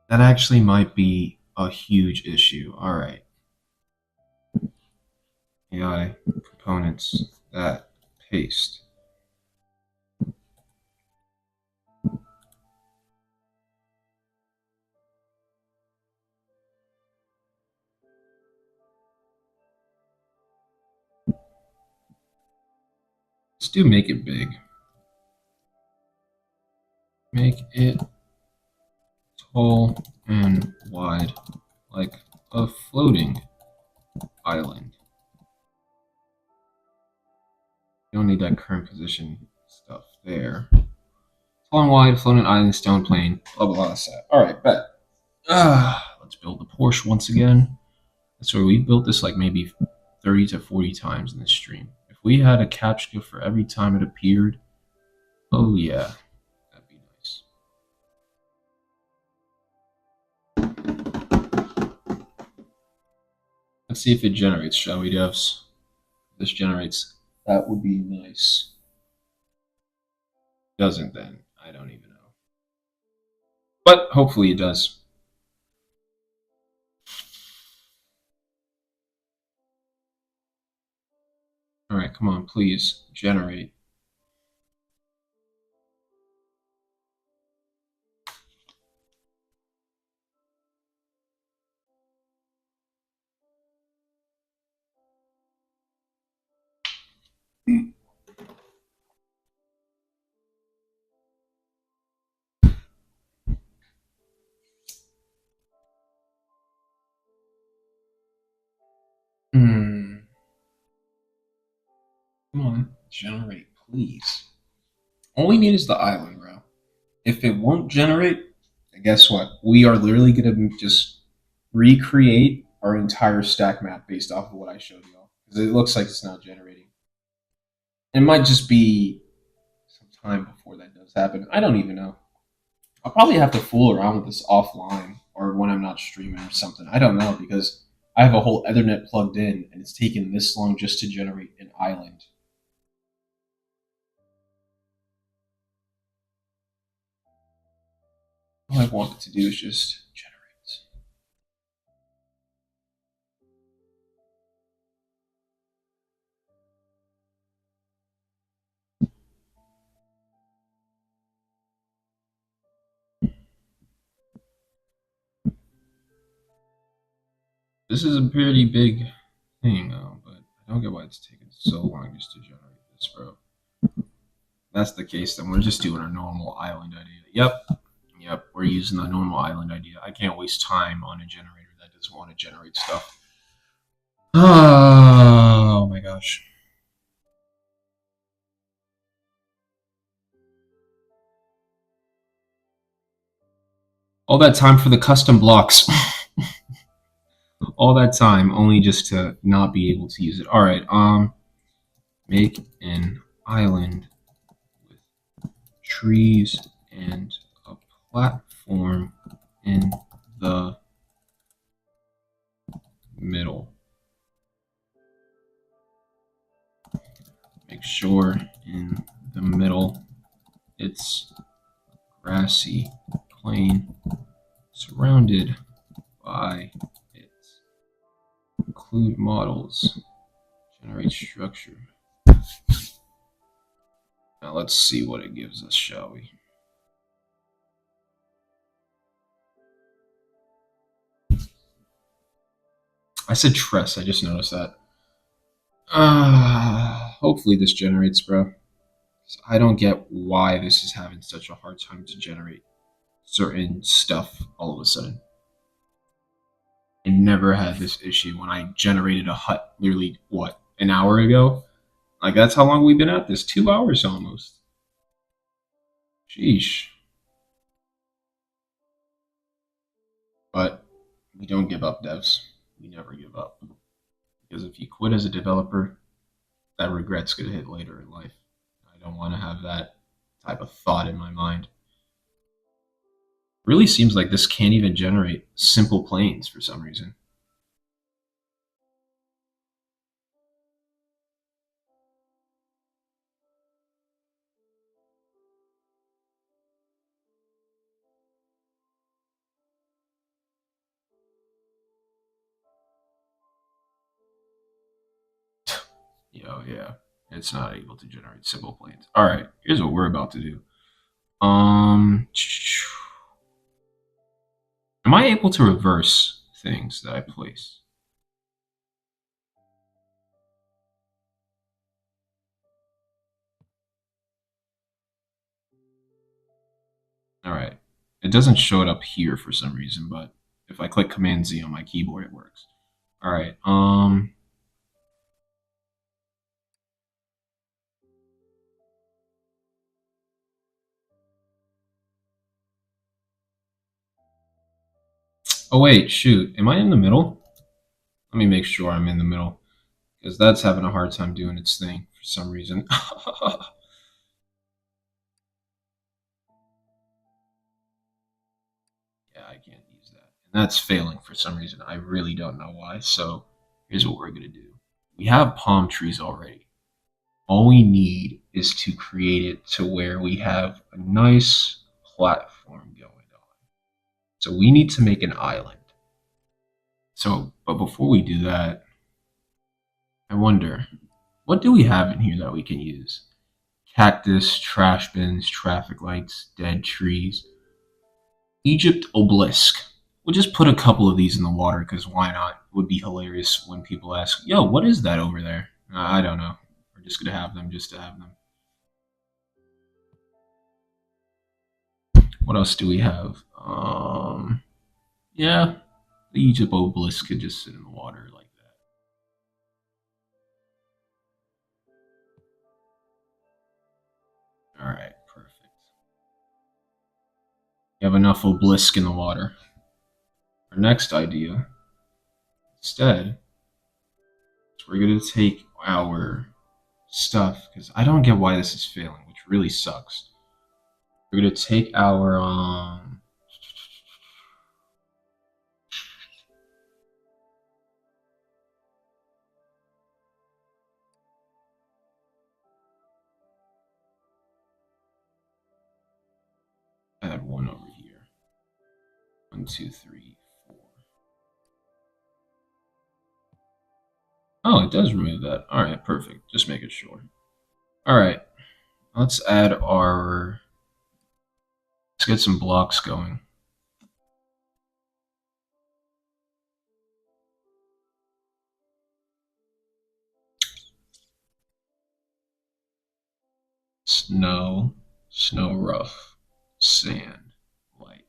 That actually might be a huge issue. Alright. AI components that paste. Let's do make it big. Make it tall and wide, like a floating island. You don't need that current position stuff there. Tall and wide, floating island, stone plane, blah blah blah. Alright, bet. Let's build the Porsche once again. So we built this like maybe 30 to 40 times in this stream. If we had a captcha for every time it appeared, oh yeah, that'd be nice. Let's see if it generates, shall we, devs? If this generates, that would be nice. Doesn't then, I don't even know. But hopefully it does. Alright, come on, please, generate. Hmm. Come on, generate, please. All we need is the island, bro. If it won't generate, then guess what? We are literally gonna just recreate our entire stack map based off of what I showed y'all. Because it looks like it's not generating. It might just be some time before that does happen. I don't even know. I'll probably have to fool around with this offline or when I'm not streaming or something. I don't know because I have a whole Ethernet plugged in and it's taken this long just to generate an island. All I want it to do is just generate. This is a pretty big thing, but I don't get why it's taking so long just to generate this, bro. If that's the case, then we're just doing our normal island idea. Yep, we're using the normal island idea. I can't waste time on a generator that doesn't want to generate stuff. Oh my gosh. All that time for the custom blocks. All that time only just to not be able to use it. All right, make an island with trees and a platform in the middle. Make sure in the middle it's grassy plain surrounded by it. Include models. Generate structure. Now let's see what it gives us, shall we? I said tress, I just noticed that. Hopefully this generates, bro. I don't get why this is having such a hard time to generate certain stuff all of a sudden. I never had this issue when I generated a hut nearly, what, an hour ago? Like, that's how long we've been at this. 2 hours almost. Sheesh. But we don't give up, devs. We never give up. Because if you quit as a developer, that regret's going to hit later in life. I don't want to have that type of thought in my mind. Really seems like this can't even generate simple planes for some reason. Yeah, it's not able to generate simple planes. All right, here's what we're about to do. Am I able to reverse things that I place? All right, it doesn't show it up here for some reason, but if I click Command Z on my keyboard, it works. All right. Oh wait, shoot. Am I in the middle? Let me make sure I'm in the middle because that's having a hard time doing its thing for some reason. Yeah, I can't use that. And that's failing for some reason. I really don't know why. So here's what we're going to do. We have palm trees already. All we need is to create it to where we have a nice platform going on. So we need to make an island. So, but before we do that, I wonder, what do we have in here that we can use? Cactus, trash bins, traffic lights, dead trees. Egypt obelisk. We'll just put a couple of these in the water because why not? It would be hilarious when people ask, "Yo, what is that over there?" I don't know. We're just gonna have them just to have them. What else do we have? Yeah, the Egypt obelisk could just sit in the water like that. You have enough obelisk in the water. Our next idea, instead, is we're going to take our stuff, because I don't get why this is failing, which really sucks. We're going to take our, add one over here. 1, 2, 3, 4. Oh, it does remove that. All right, perfect. Just making sure. All right, let's add our. Let's get some blocks going. Snow, snow rough, sand, light.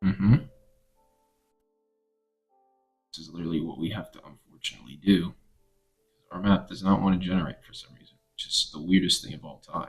Mm-hmm. This is literally what we have to unfortunately do. Our map does not want to generate for some reason, which is the weirdest thing of all time.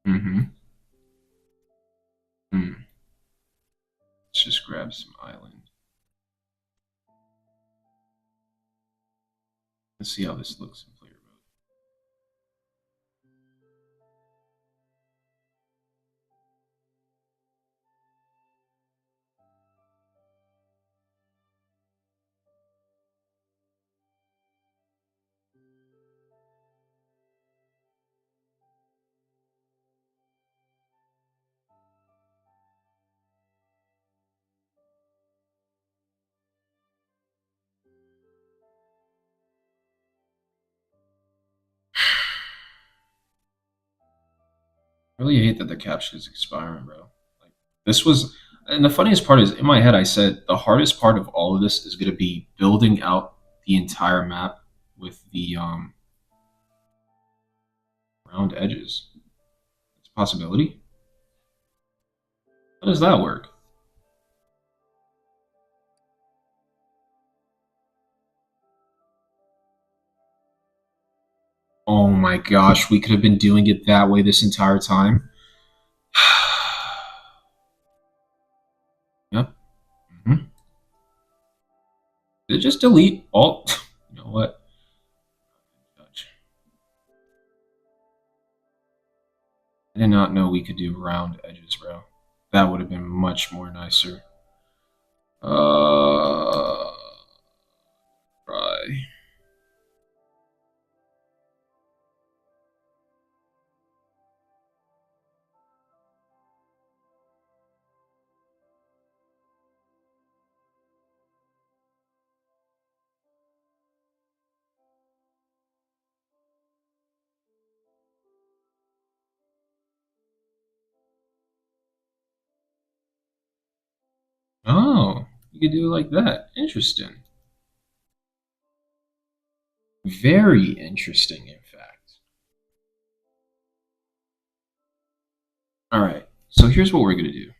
Mm-hmm. Hmm. Let's just grab some island. Let's see how this looks in player mode. I really hate that the capture is expiring, bro. Like this was, and the funniest part is in my head I said the hardest part of all of this is going to be building out the entire map with the round edges. It's a possibility. How does that work? Oh my gosh, we could have been doing it that way this entire time. Yep. Mm-hmm. Did it just delete all? You know what? I did not know we could do round edges, bro. That would have been much more nicer. Try. Oh, you could do it like that. Interesting. Very interesting, in fact. All right. So here's what we're gonna do.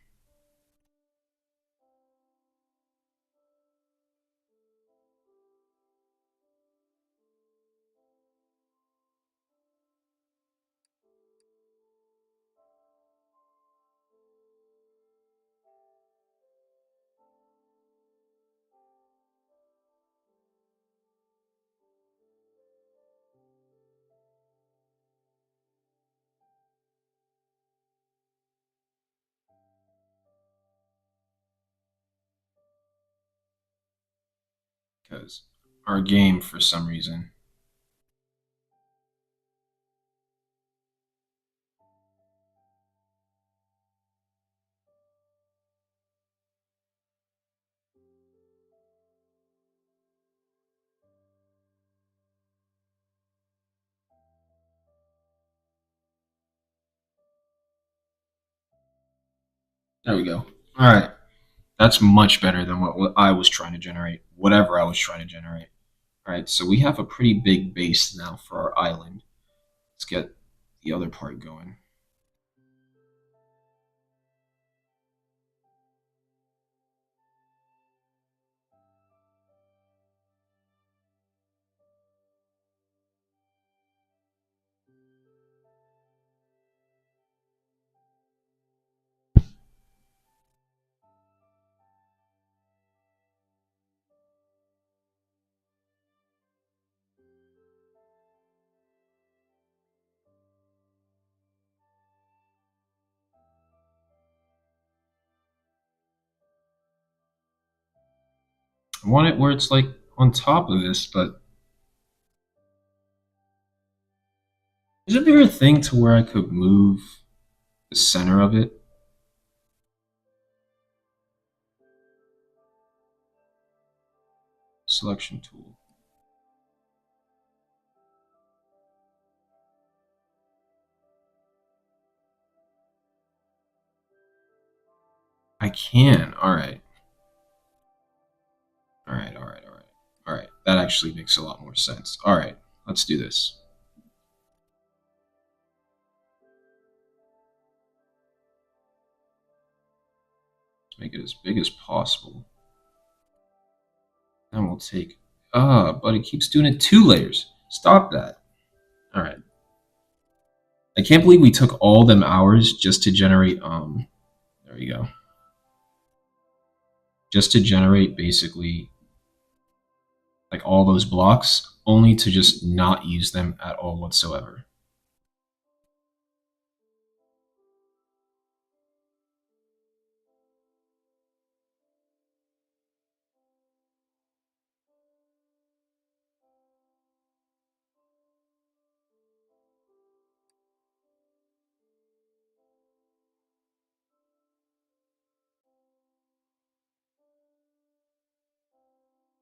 because our game, for some reason, there we go. All right, that's much better than what I was trying to generate, whatever I was trying to generate. All right, so we have a pretty big base now for our island. Let's get the other part going. I want it where it's like on top of this, but isn't there a thing to where I could move the center of it? Selection tool. I can. All right. All right. All right. All right. All right. That actually makes a lot more sense. All right. Let's do this. Let's make it as big as possible. Then we'll take. But it keeps doing it 2 layers. Stop that. All right. I can't believe we took all them hours just to generate. There you go. Just to generate basically like all those blocks, only to just not use them at all whatsoever.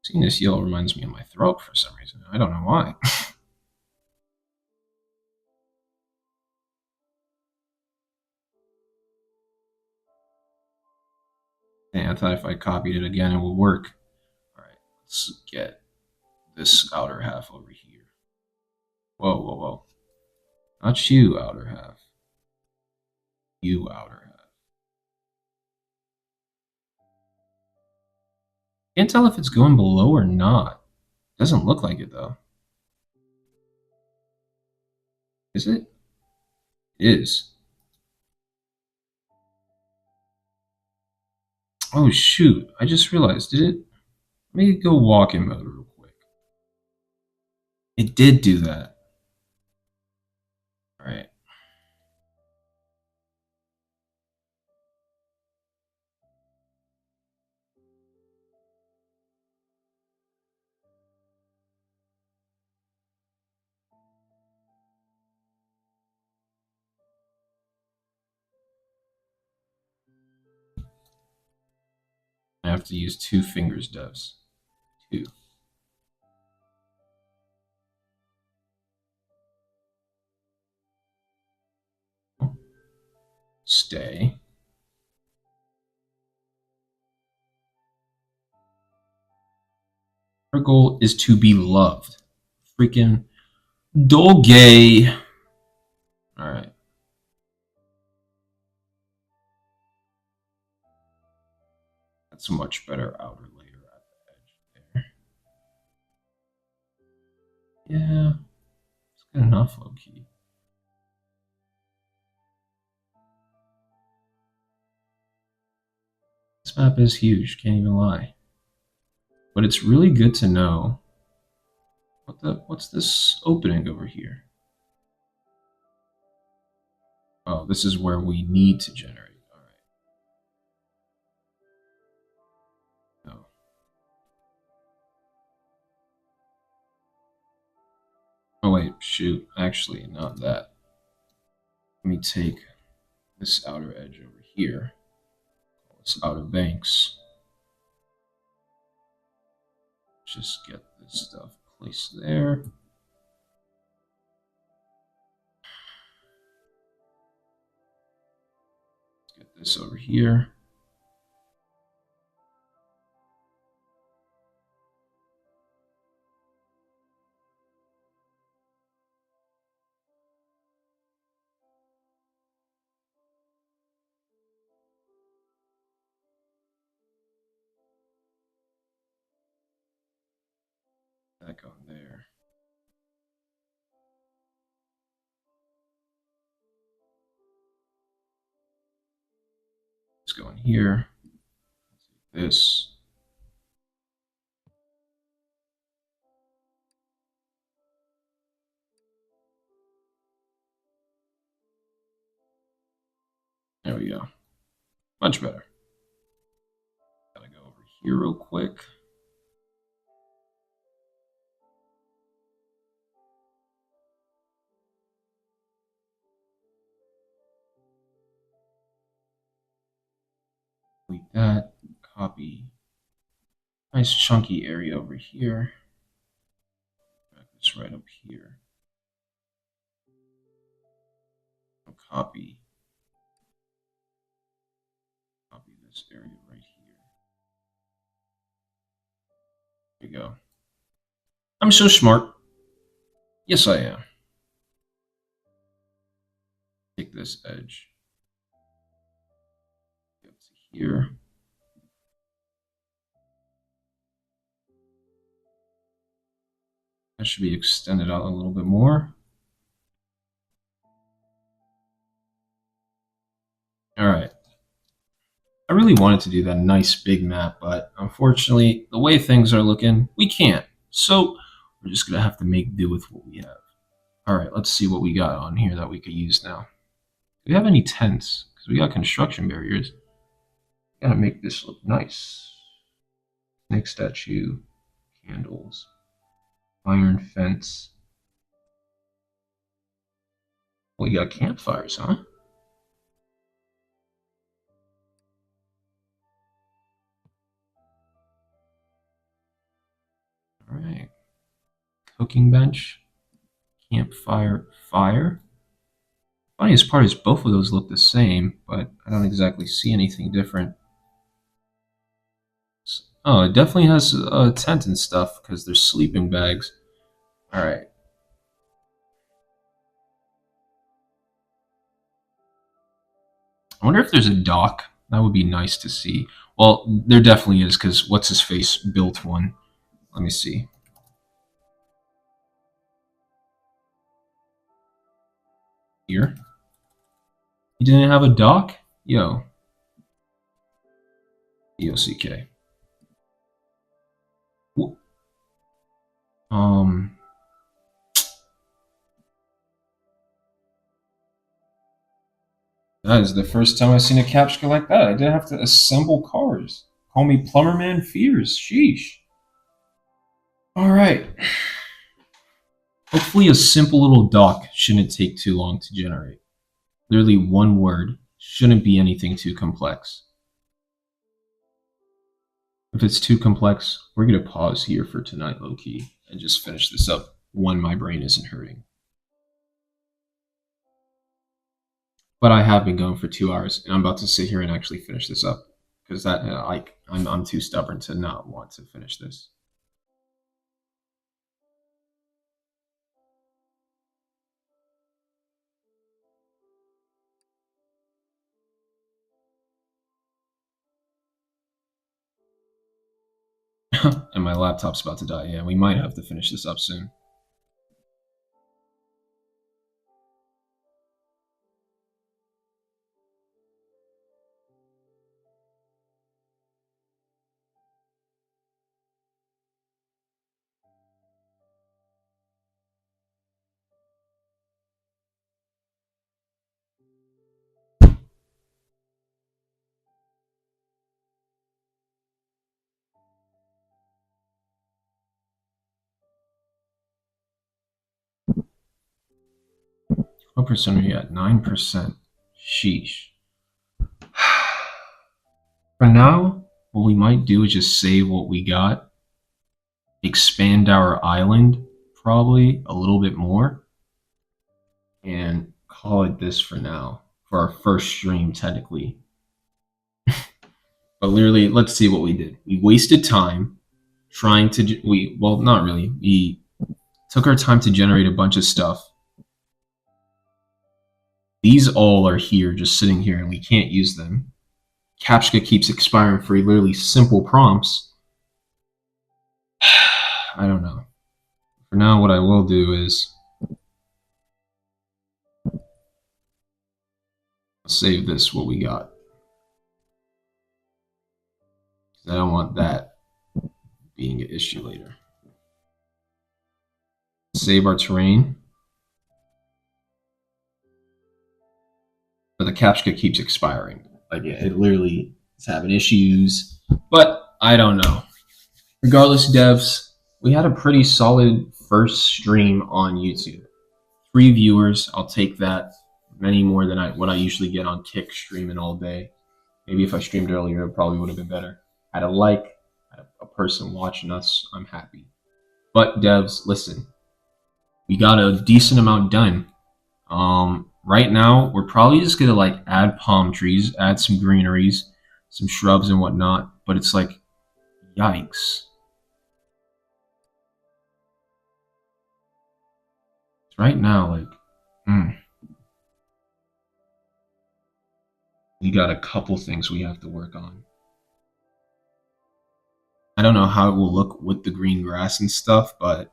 Seeing this yellow reminds me of my throat for some reason. I don't know why. And I thought if I copied it again, it would work. All right, let's get this outer half over here. Whoa, whoa, whoa. Not you, outer half. You, outer half. Can't tell if it's going below or not. Doesn't look like it, though. Is it? It is. Oh, shoot. I just realized. Did it? Let me go walk in mode real quick. It did do that. All right. I have to use 2 fingers, devs. 2. Stay. Our goal is to be loved. Freaking Dolgay. All right. That's a much better outer layer at the edge there. Yeah, it's good enough, low key. This map is huge, can't even lie. But it's really good to know what's this opening over here? Oh, this is where we need to generate. All right. No. wait, shoot. Actually, not that. Let me take this outer edge over here. This outer banks. Just get this stuff placed there. Let's get this over here. That going there. Let's go in here. This. There we go. Much better. Gotta go over here real quick. Delete that. Copy. Nice chunky area over here. Drag this right up here. Copy. Copy this area right here. There we go. I'm so smart. Yes, I am. Take this edge. Get to here. That should be extended out a little bit more. All right. I really wanted to do that nice big map, but unfortunately, the way things are looking, we can't. So we're just going to have to make do with what we have. All right, let's see what we got on here that we could use now. Do we have any tents? Because we got construction barriers. Gotta make this look nice. Snake statue, candles, iron fence. Well, you got campfires, huh? All right. Cooking bench, campfire, fire. Funniest part is both of those look the same, but I don't exactly see anything different. Oh, it definitely has a tent and stuff because there's sleeping bags. All right. I wonder if there's a dock. That would be nice to see. Well, there definitely is because what's his face built one. Let me see. Here. He didn't have a dock? Yo. DOCK. Um. That is the first time I've seen a capture like that. I didn't have to assemble cars. Call me Plumberman Fears. Sheesh. All right. Hopefully, a simple little dock shouldn't take too long to generate. Literally one word. Shouldn't be anything too complex. If it's too complex, we're going to pause here for tonight, low key, and just finish this up when my brain isn't hurting. But I have been going for 2 hours, and I'm about to sit here and actually finish this up because that I'm too stubborn to not want to finish this. And my laptop's about to die. Yeah, we might have to finish this up soon. What percent are you at? 9%. Sheesh. For now, what we might do is just save what we got, expand our island probably a little bit more, and call it this for now. For our first stream, technically. But literally, let's see what we did. We wasted time trying to, well, not really. We took our time to generate a bunch of stuff. These all are here, just sitting here, and we can't use them. Captcha keeps expiring for literally simple prompts. I don't know. For now, what I will do is save this, what we got. I don't want that being an issue later. Save our terrain. But the Captcha keeps expiring. Like, it literally is having issues. But I don't know. Regardless, devs, we had a pretty solid first stream on YouTube. 3 viewers, I'll take that. Many more than what I usually get on Kick streaming all day. Maybe if I streamed earlier, it probably would have been better. Had a like, had a person watching us, I'm happy. But devs, listen, we got a decent amount done. Right now, we're probably just gonna like add palm trees, add some greeneries, some shrubs and whatnot. But it's like, yikes. Right now, like, we got a couple things we have to work on. I don't know how it will look with the green grass and stuff, but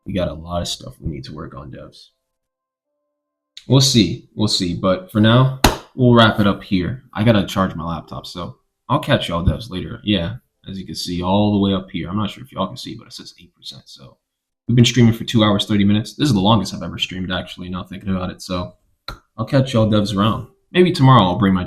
we got a lot of stuff we need to work on, devs. We'll see. We'll see. But for now, we'll wrap it up here. I got to charge my laptop, so I'll catch y'all devs later. Yeah, as you can see, all the way up here. I'm not sure if y'all can see, but it says 8%. So we've been streaming for 2 hours, 30 minutes. This is the longest I've ever streamed, actually, now thinking about it. So I'll catch y'all devs around. Maybe tomorrow I'll bring my